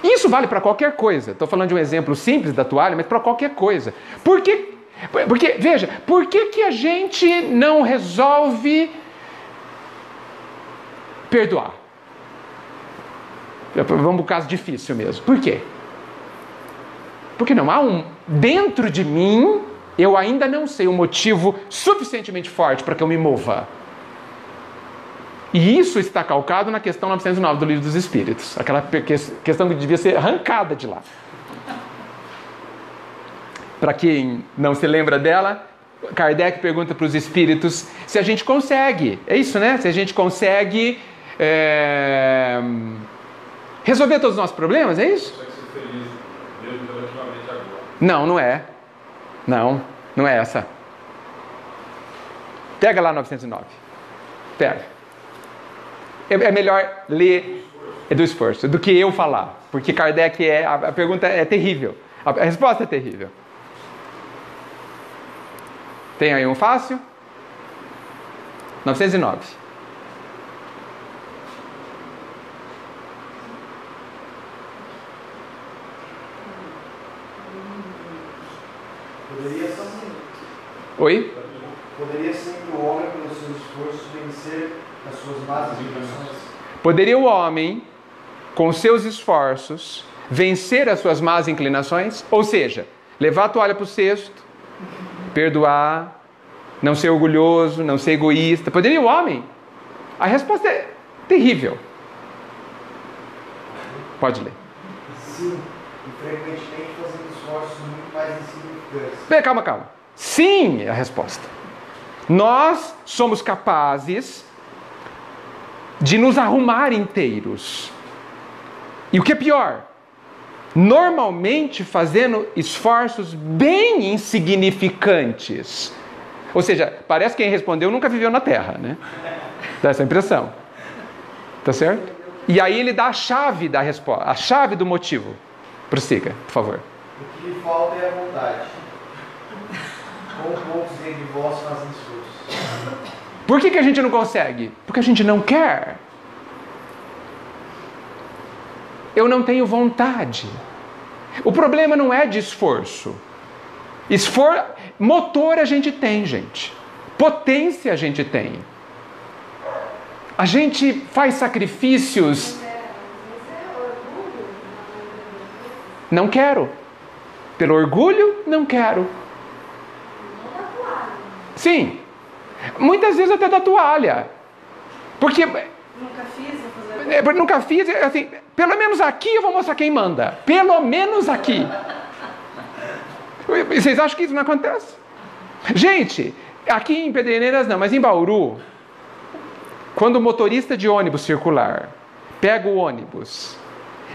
Isso vale para qualquer coisa. Estou falando de um exemplo simples da toalha, mas para qualquer coisa. Porque, veja, por que a gente não resolve perdoar? Vamos para um caso difícil mesmo. Por quê? Porque não há dentro de mim, eu ainda não sei um motivo suficientemente forte para que eu me mova. E isso está calcado na questão 909 do Livro dos Espíritos. Aquela questão que devia ser arrancada de lá. Para quem não se lembra dela, Kardec pergunta para os espíritos se a gente consegue. É isso, né? Se a gente consegue resolver todos os nossos problemas, é isso? Consegue ser feliz mesmo relativamente agora. Não, não é. Não é essa. Pega lá 909. Pega. É melhor ler do esforço do que eu falar. Porque Kardec a pergunta é terrível. A resposta é terrível. Tem aí um fácil? 909. Oi? Poderia sempre o homem, pelos seus esforços, vencer as suas más inclinações? Poderia o homem, com seus esforços, vencer as suas más inclinações? Ou seja, levar a toalha para o cesto, perdoar, não ser orgulhoso, não ser egoísta. Poderia o homem? A resposta é terrível. Pode ler. Sim, e frequentemente fazendo esforços muito mais insignificantes. Calma. Sim, é a resposta. Nós somos capazes de nos arrumar inteiros. E o que é pior? Normalmente fazendo esforços bem insignificantes. Ou seja, parece que quem respondeu nunca viveu na Terra, né? Dá essa impressão. Tá certo? E aí ele dá a chave da resposta, a chave do motivo. Prossiga, por favor. O que lhe falta é a vontade. Com poucos dentre vós fazem esforço. Por que a gente não consegue? Porque a gente não quer. Eu não tenho vontade. O problema não é de esforço. Motor a gente tem, gente. Potência a gente tem. A gente faz sacrifícios. Não quero. Pelo orgulho, não quero. Sim. Muitas vezes até da toalha. Porque... Nunca fiz, assim, pelo menos aqui eu vou mostrar quem manda. Pelo menos aqui. Vocês acham que isso não acontece? Gente, aqui em Pederneiras não, mas em Bauru, quando o motorista de ônibus circular pega o ônibus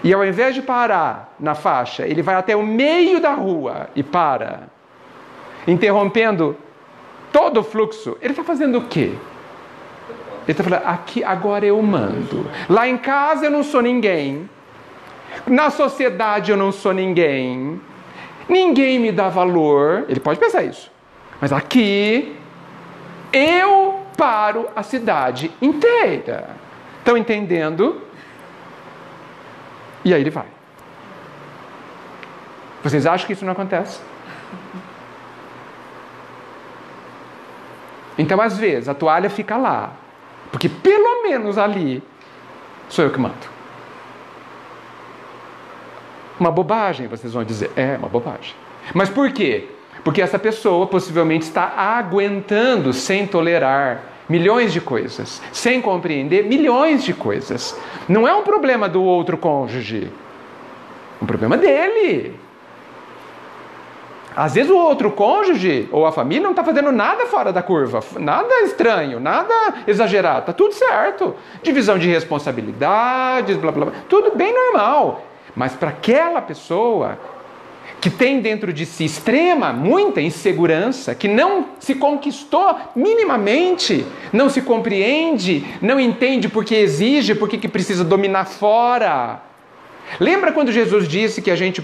e ao invés de parar na faixa, ele vai até o meio da rua e para, interrompendo todo o fluxo, ele está fazendo o quê? Ele está falando, aqui agora eu mando. Lá em casa eu não sou ninguém. Na sociedade eu não sou ninguém. Ninguém me dá valor. Ele pode pensar isso. Mas aqui eu paro a cidade inteira. Estão entendendo? E aí ele vai. Vocês acham que isso não acontece? Então, às vezes, a toalha fica lá. Porque pelo menos ali sou eu que mando. Uma bobagem, vocês vão dizer. É uma bobagem. Mas por quê? Porque essa pessoa possivelmente está aguentando sem tolerar milhões de coisas, sem compreender milhões de coisas. Não é um problema do outro cônjuge. É um problema dele. Às vezes o outro cônjuge ou a família não está fazendo nada fora da curva, nada estranho, nada exagerado, está tudo certo. Divisão de responsabilidades, blá, blá, blá, tudo bem normal. Mas para aquela pessoa que tem dentro de si muita insegurança, que não se conquistou minimamente, não se compreende, não entende porque exige, porque que precisa dominar fora. Lembra quando Jesus disse que a gente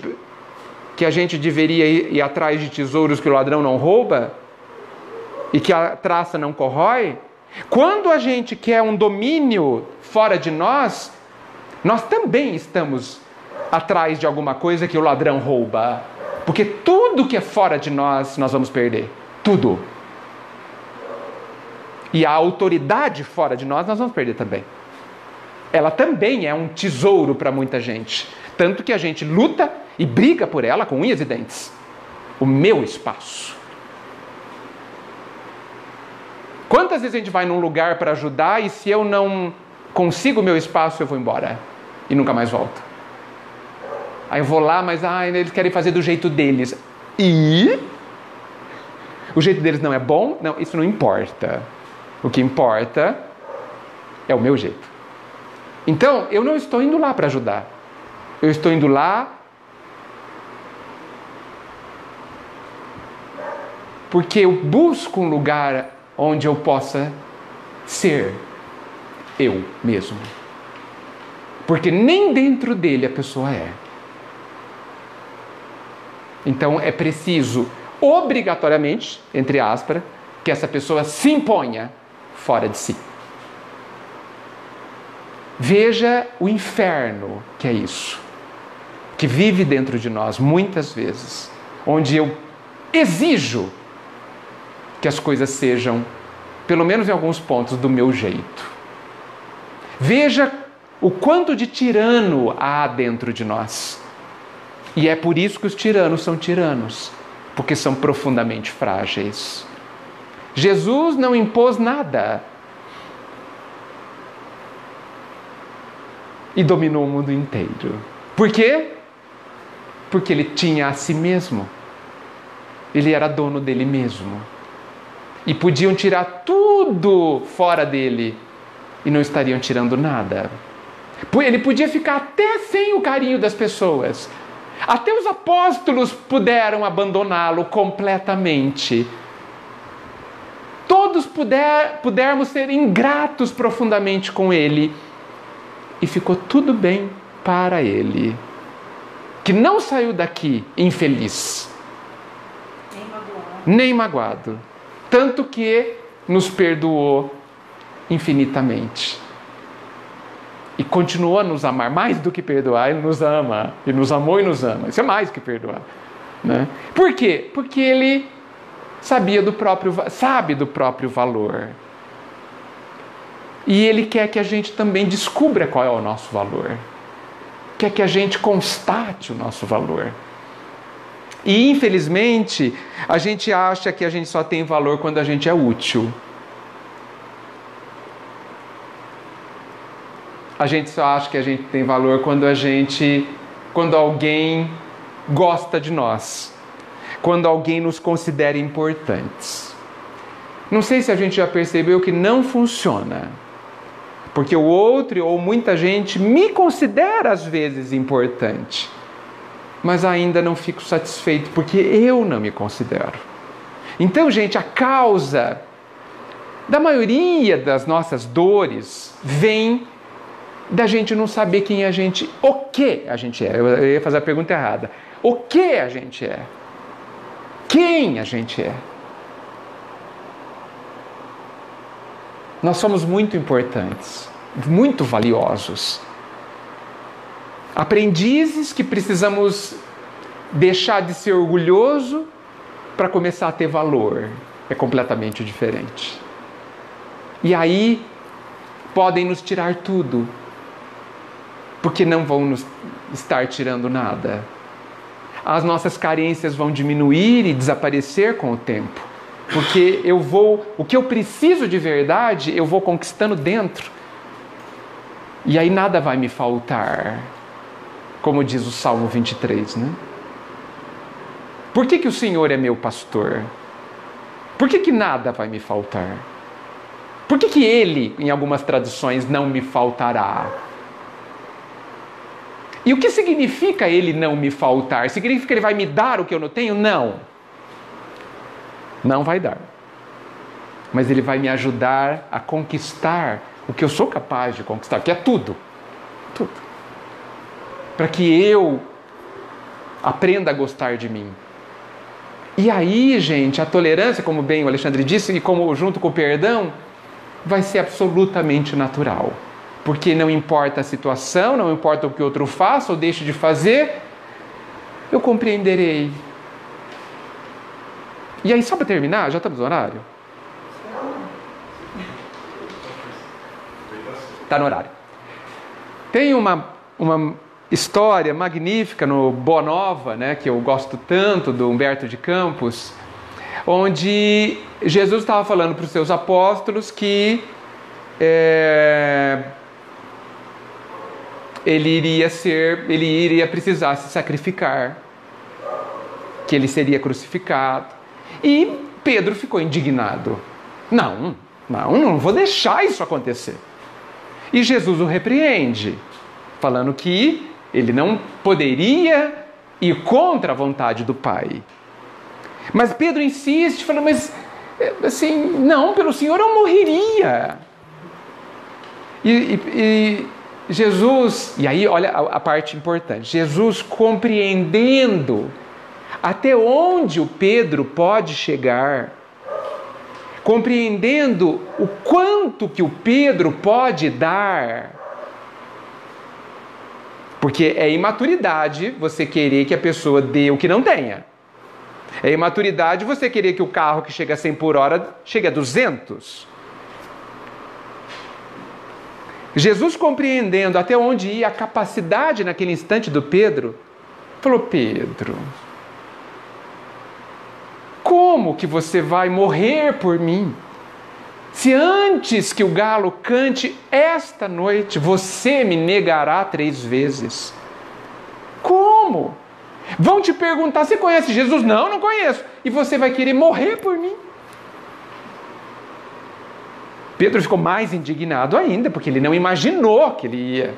deveria ir atrás de tesouros que o ladrão não rouba e que a traça não corrói? Quando a gente quer um domínio fora de nós, nós também estamos atrás de alguma coisa que o ladrão rouba. Porque tudo que é fora de nós vamos perder. Tudo. E a autoridade fora de nós vamos perder também. Ela também é um tesouro para muita gente. Tanto que a gente luta e briga por ela com unhas e dentes. O meu espaço. Quantas vezes a gente vai num lugar para ajudar e se eu não consigo o meu espaço, eu vou embora e nunca mais volto. Aí eu vou lá, mas eles querem fazer do jeito deles. E o jeito deles não é bom? Não, isso não importa. O que importa é o meu jeito. Então, eu não estou indo lá para ajudar. Eu estou indo lá porque eu busco um lugar onde eu possa ser eu mesmo. Porque nem dentro dele a pessoa é. Então é preciso, obrigatoriamente, entre aspas, que essa pessoa se imponha fora de si. Veja o inferno que é isso, que vive dentro de nós muitas vezes, onde eu exijo que as coisas sejam, pelo menos em alguns pontos, do meu jeito. Veja o quanto de tirano há dentro de nós. E é por isso que os tiranos são tiranos, porque são profundamente frágeis. Jesus não impôs nada e dominou o mundo inteiro. Por quê? Porque ele tinha a si mesmo. Ele era dono dele mesmo. E podiam tirar tudo fora dele e não estariam tirando nada. Ele podia ficar até sem o carinho das pessoas. Até os apóstolos puderam abandoná-lo completamente. Todos pudermos ser ingratos profundamente com ele. E ficou tudo bem para ele. Que não saiu daqui infeliz. Nem magoado. Tanto que nos perdoou infinitamente. E continuou a nos amar, mais do que perdoar, ele nos ama. Ele nos amou e nos ama. Isso é mais do que perdoar. Né? Por quê? Porque ele sabe do próprio valor. E ele quer que a gente também descubra qual é o nosso valor. Quer que a gente constate o nosso valor. E infelizmente, a gente acha que a gente só tem valor quando a gente é útil. A gente só acha que a gente tem valor quando alguém gosta de nós, quando alguém nos considera importantes. Não sei se a gente já percebeu que não funciona, porque o outro ou muita gente me considera às vezes importante, mas ainda não fico satisfeito porque eu não me considero. Então, gente, a causa da maioria das nossas dores vem da gente não saber quem a gente, o que a gente é. Eu ia fazer a pergunta errada. O que a gente é? Quem a gente é? Nós somos muito importantes, muito valiosos. Aprendizes que precisamos deixar de ser orgulhoso para começar a ter valor. É completamente diferente. E aí podem nos tirar tudo, porque não vão nos estar tirando nada. As nossas carências vão diminuir e desaparecer com o tempo. Porque o que eu preciso de verdade, eu vou conquistando dentro. E aí nada vai me faltar. Como diz o Salmo 23, né? Por que o Senhor é meu pastor? Por que nada vai me faltar? Por que Ele, em algumas traduções, não me faltará? E o que significa Ele não me faltar? Significa que Ele vai me dar o que eu não tenho? Não. Não vai dar. Mas Ele vai me ajudar a conquistar o que eu sou capaz de conquistar, que é tudo. Tudo. Para que eu aprenda a gostar de mim. E aí, gente, a tolerância, como bem o Alexandre disse, e como junto com o perdão, vai ser absolutamente natural. Porque não importa a situação, não importa o que o outro faça ou deixe de fazer, eu compreenderei. E aí, só para terminar, já estamos no horário? Está no horário. Tem uma história magnífica no Boa Nova, né, que eu gosto tanto, do Humberto de Campos, onde Jesus estava falando para os seus apóstolos que ele iria precisar se sacrificar, que ele seria crucificado. E Pedro ficou indignado. Não vou deixar isso acontecer. E Jesus o repreende, falando que ele não poderia ir contra a vontade do Pai. Mas Pedro insiste, falando, mas assim, não, pelo Senhor eu morreria. E Jesus, e aí olha a parte importante, Jesus compreendendo até onde o Pedro pode chegar, compreendendo o quanto que o Pedro pode dar. Porque é imaturidade você querer que a pessoa dê o que não tenha. É imaturidade você querer que o carro que chega a 100 por hora chegue a 200. Jesus, compreendendo até onde ia a capacidade naquele instante do Pedro, falou: Pedro, como que você vai morrer por mim? Se antes que o galo cante esta noite, você me negará 3 vezes. Como? Vão te perguntar, você conhece Jesus? Não conheço. E você vai querer morrer por mim? Pedro ficou mais indignado ainda, porque ele não imaginou que ele ia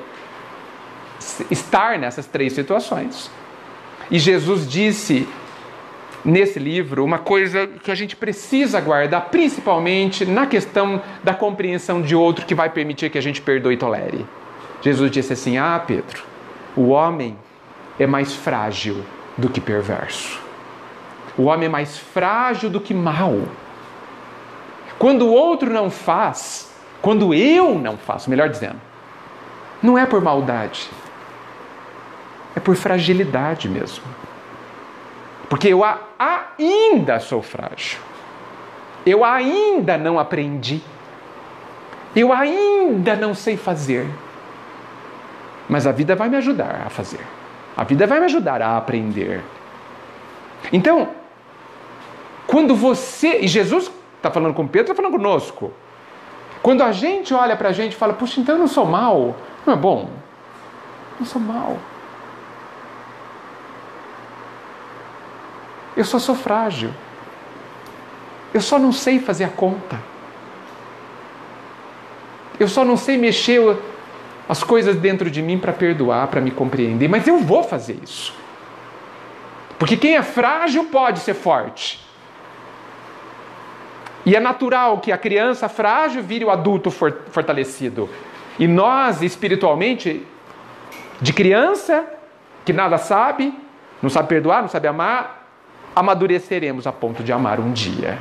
estar nessas 3 situações. E Jesus disse nesse livro uma coisa que a gente precisa guardar, principalmente na questão da compreensão de outro, que vai permitir que a gente perdoe e tolere. Jesus disse assim: Pedro, o homem é mais frágil do que perverso. O homem é mais frágil do que mau. Quando o outro não faz, quando eu não faço, melhor dizendo, não é por maldade, é por fragilidade mesmo. Porque eu ainda sou frágil. Eu ainda não aprendi. Eu ainda não sei fazer. Mas a vida vai me ajudar a fazer. A vida vai me ajudar a aprender. Então, quando você... E Jesus está falando com Pedro, está falando conosco. Quando a gente olha para a gente e fala: puxa, então eu não sou mau. Não é bom? Não sou mau. Eu só sou frágil. Eu só não sei fazer a conta. Eu só não sei mexer as coisas dentro de mim para perdoar, para me compreender. Mas eu vou fazer isso. Porque quem é frágil pode ser forte. E é natural que a criança frágil vire o adulto fortalecido. E nós, espiritualmente, de criança, que nada sabe, não sabe perdoar, não sabe amar, amadureceremos a ponto de amar um dia.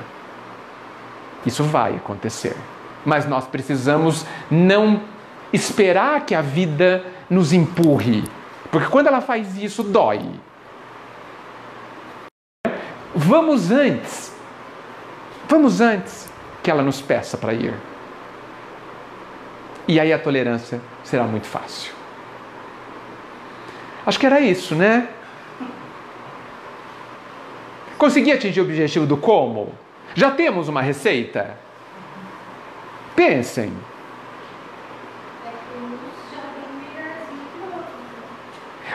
Isso vai acontecer. Mas nós precisamos não esperar que a vida nos empurre. Porque quando ela faz isso, dói. Vamos antes que ela nos peça para ir. E aí a tolerância será muito fácil. Acho que era isso, né? Consegui atingir o objetivo do como? Já temos uma receita? Pensem.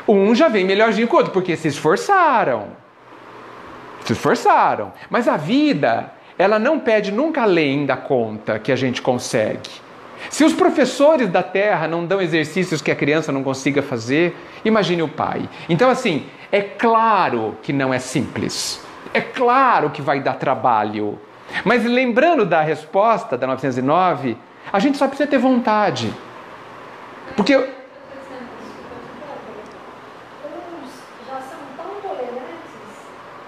Um já vem melhorzinho que o outro, porque se esforçaram. Se esforçaram. Mas a vida, ela não pede nunca além da conta que a gente consegue. Se os professores da Terra não dão exercícios que a criança não consiga fazer, imagine o pai. Então, assim, é claro que não é simples. É claro que vai dar trabalho. Mas lembrando da resposta da 909, a gente só precisa ter vontade. Porque Uns já são tão tolerantes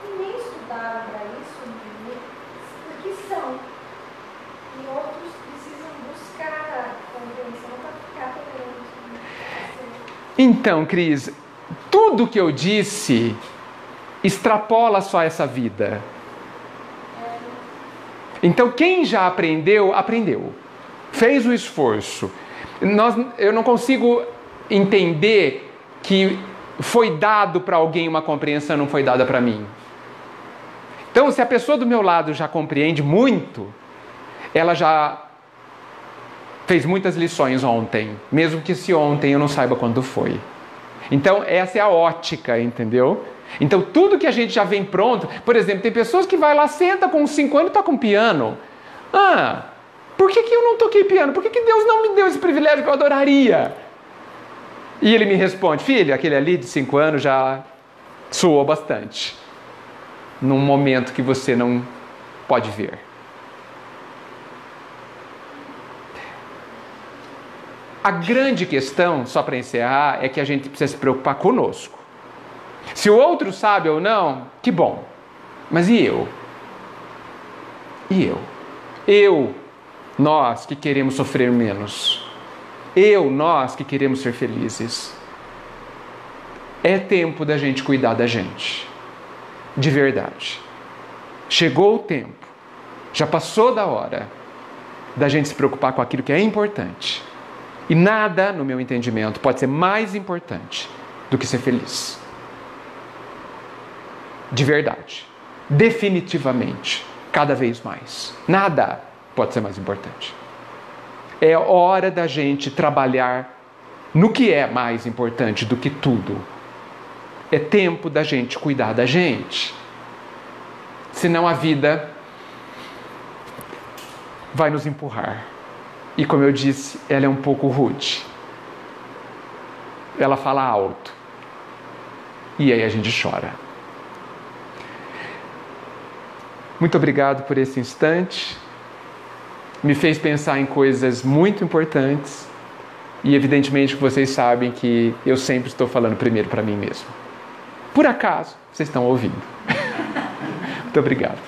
e nem estudaram para isso, porque são. E outros precisam buscar a compreensão para ficar tolerantes. então, Cris, tudo que eu disse extrapola só essa vida. Então, quem já aprendeu, aprendeu. Fez o esforço. Eu não consigo entender que foi dado para alguém uma compreensão, não foi dada para mim. Então, se a pessoa do meu lado já compreende muito, ela já fez muitas lições ontem, mesmo que se ontem eu não saiba quando foi. Então, essa é a ótica, entendeu? Então, tudo que a gente já vem pronto... Por exemplo, tem pessoas que vai lá, senta com 5 anos e toca um piano. Por que eu não toquei piano? Por que Deus não me deu esse privilégio que eu adoraria? E ele me responde, filho, aquele ali de 5 anos já suou bastante. Num momento que você não pode ver. A grande questão, só para encerrar, é que a gente precisa se preocupar conosco. Se o outro sabe ou não, que bom. Mas e eu? E eu? Eu, nós que queremos sofrer menos. Eu, nós que queremos ser felizes. É tempo da gente cuidar da gente. De verdade. Chegou o tempo. Já passou da hora da gente se preocupar com aquilo que é importante. E nada, no meu entendimento, pode ser mais importante do que ser feliz. De verdade. Definitivamente. Cada vez mais. Nada pode ser mais importante. É hora da gente trabalhar no que é mais importante do que tudo. É tempo da gente cuidar da gente. Senão a vida vai nos empurrar. E como eu disse, ela é um pouco rude. Ela fala alto. E aí a gente chora. Muito obrigado por esse instante. Me fez pensar em coisas muito importantes. E evidentemente que vocês sabem que eu sempre estou falando primeiro para mim mesmo. Por acaso, vocês estão ouvindo. Muito obrigado.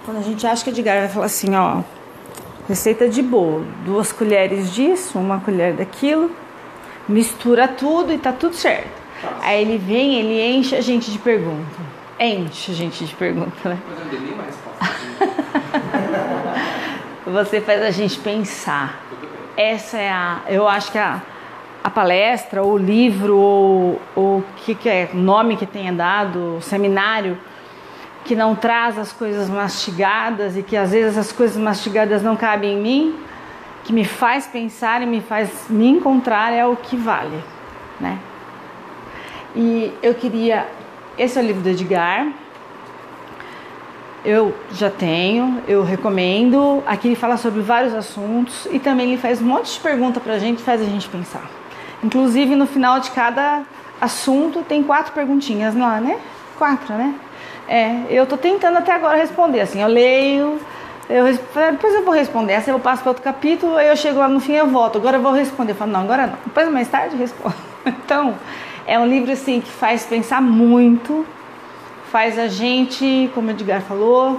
Quando a gente acha que Edgar vai falar assim, ó, receita de bolo, 2 colheres disso, 1 colher daquilo, mistura tudo e tá tudo certo. Aí ele vem, ele enche a gente de pergunta. Enche a gente de pergunta, né? Mas eu não dei nenhuma resposta. Você faz a gente pensar. Essa é eu acho que a palestra, ou o livro, ou o que é o nome que tenha dado, o seminário, que não traz as coisas mastigadas e que às vezes as coisas mastigadas não cabem em mim, que me faz pensar e me faz me encontrar, é o que vale, né? E eu queria... Esse é o livro do Edgar. Eu já tenho, eu recomendo. Aqui ele fala sobre vários assuntos e também ele faz um monte de pergunta pra gente, faz a gente pensar. Inclusive no final de cada assunto tem 4 perguntinhas lá, né? 4, né? Eu tô tentando até agora responder, assim, eu leio, depois eu vou responder, essa eu passo para outro capítulo, aí eu chego lá no fim e eu volto, agora eu vou responder, eu falo, não, agora não, depois mais tarde eu respondo. Então, é um livro, assim, que faz pensar muito, faz a gente, como o Edgar falou,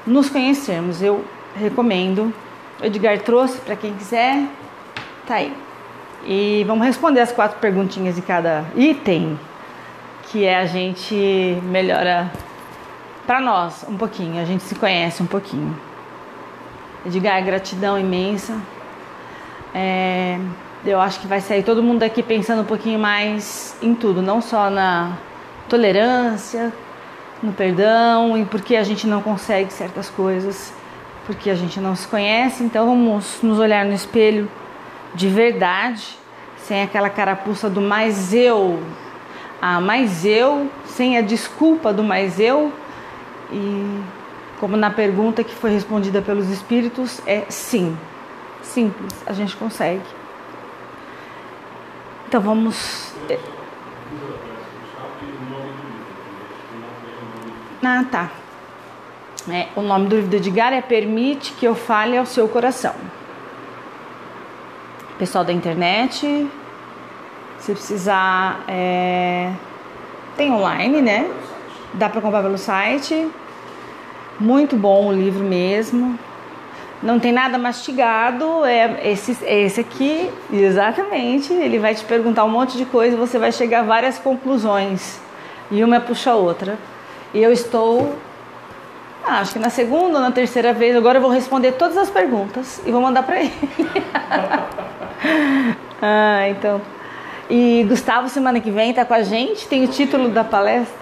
nos conhecermos, eu recomendo, o Edgar trouxe para quem quiser, tá aí. E vamos responder as 4 perguntinhas de cada item, que a gente melhora para nós um pouquinho, a gente se conhece um pouquinho. Edgar, gratidão imensa. Eu acho que vai sair todo mundo daqui pensando um pouquinho mais em tudo, não só na tolerância, no perdão e porque a gente não consegue certas coisas, porque a gente não se conhece. Então vamos nos olhar no espelho de verdade, sem aquela carapuça do mais eu, sem a desculpa do mais eu. E como na pergunta que foi respondida pelos espíritos, é sim, simples, a gente consegue. Então vamos... Ah, tá. O nome do livro do Edgar é Permite que eu fale ao seu coração. Pessoal da internet, se precisar, tem online, né? Dá para comprar pelo site. Muito bom o livro mesmo. Não tem nada mastigado. Esse aqui, exatamente. Ele vai te perguntar um monte de coisa e você vai chegar a várias conclusões. E uma puxa a outra. E eu estou, acho que na segunda ou na terceira vez. Agora eu vou responder todas as perguntas e vou mandar para ele. Então. E Gustavo, semana que vem, está com a gente. Tem o título da palestra.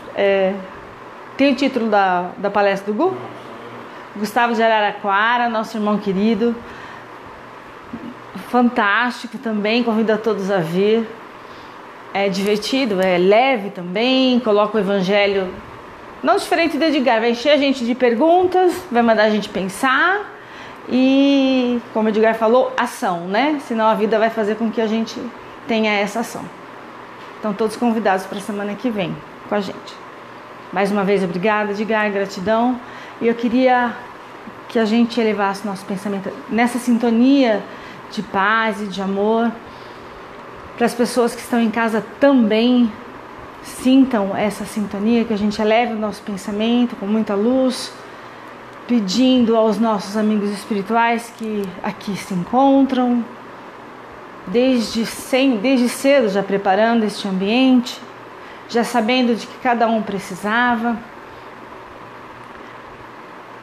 Tem o título da palestra do Gu? Gustavo de Araraquara, nosso irmão querido. Fantástico também, convido a todos a vir. É divertido, é leve também. Coloca o evangelho, não diferente do Edgar, vai encher a gente de perguntas, vai mandar a gente pensar. E, como o Edgar falou, ação, né? Senão a vida vai fazer com que a gente tenha essa ação. Então, todos convidados para a semana que vem com a gente. Mais uma vez, obrigada, Edgar, gratidão. E eu queria que a gente elevasse nosso pensamento nessa sintonia de paz e de amor. Para as pessoas que estão em casa também sintam essa sintonia, que a gente eleve o nosso pensamento com muita luz, pedindo aos nossos amigos espirituais que aqui se encontram, desde cedo já preparando este ambiente, já sabendo de que cada um precisava.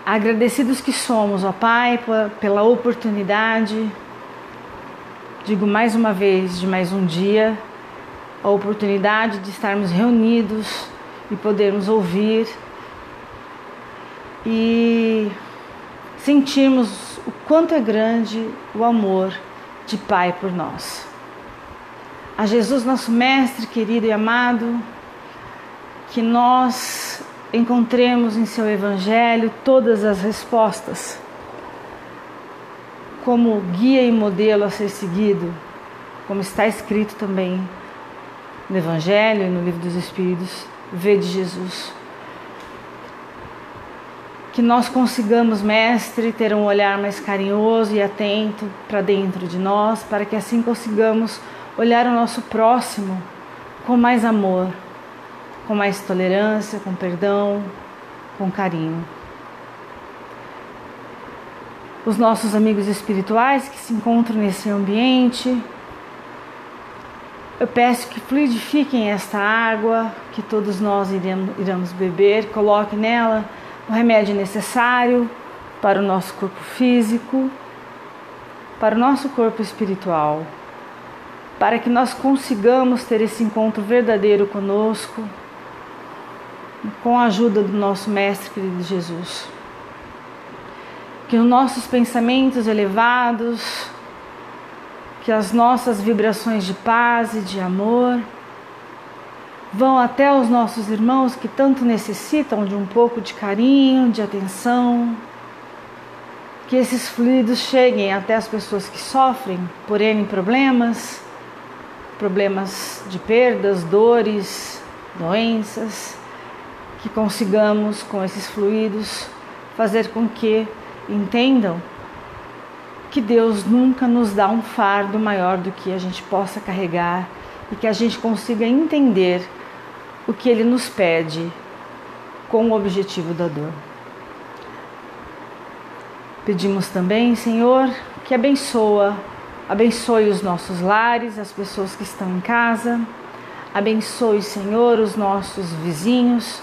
Agradecidos que somos, ó Pai, pela oportunidade, digo mais uma vez, de mais um dia, a oportunidade de estarmos reunidos e podermos ouvir e sentirmos o quanto é grande o amor de Pai por nós. A Jesus, nosso Mestre querido e amado, que nós encontremos em seu Evangelho todas as respostas como guia e modelo a ser seguido, como está escrito também no Evangelho e no Livro dos Espíritos. Vede Jesus. Que nós consigamos, Mestre, ter um olhar mais carinhoso e atento para dentro de nós, para que assim consigamos olhar o nosso próximo com mais amor, com mais tolerância, com perdão, com carinho. Os nossos amigos espirituais que se encontram nesse ambiente, eu peço que fluidifiquem esta água que todos nós iremos beber, coloque nela o remédio necessário para o nosso corpo físico, para o nosso corpo espiritual, para que nós consigamos ter esse encontro verdadeiro conosco, com a ajuda do nosso Mestre querido Jesus. Que os nossos pensamentos elevados, que as nossas vibrações de paz e de amor vão até os nossos irmãos que tanto necessitam de um pouco de carinho, de atenção. Que esses fluidos cheguem até as pessoas que sofrem por N problemas de perdas, dores, doenças. Que consigamos, com esses fluidos, fazer com que entendam que Deus nunca nos dá um fardo maior do que a gente possa carregar e que a gente consiga entender o que Ele nos pede com o objetivo da dor. Pedimos também, Senhor, que abençoe os nossos lares, as pessoas que estão em casa, abençoe, Senhor, os nossos vizinhos,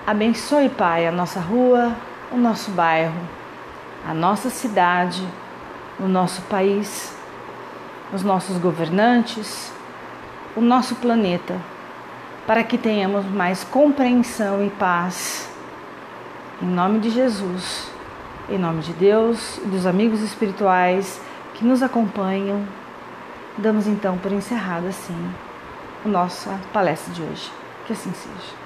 abençoe, Pai, a nossa rua, o nosso bairro, a nossa cidade, o nosso país, os nossos governantes, o nosso planeta para que tenhamos mais compreensão e paz. Em nome de Jesus, em nome de Deus e dos amigos espirituais que nos acompanham, damos então por encerrada assim a nossa palestra de hoje. Que assim seja.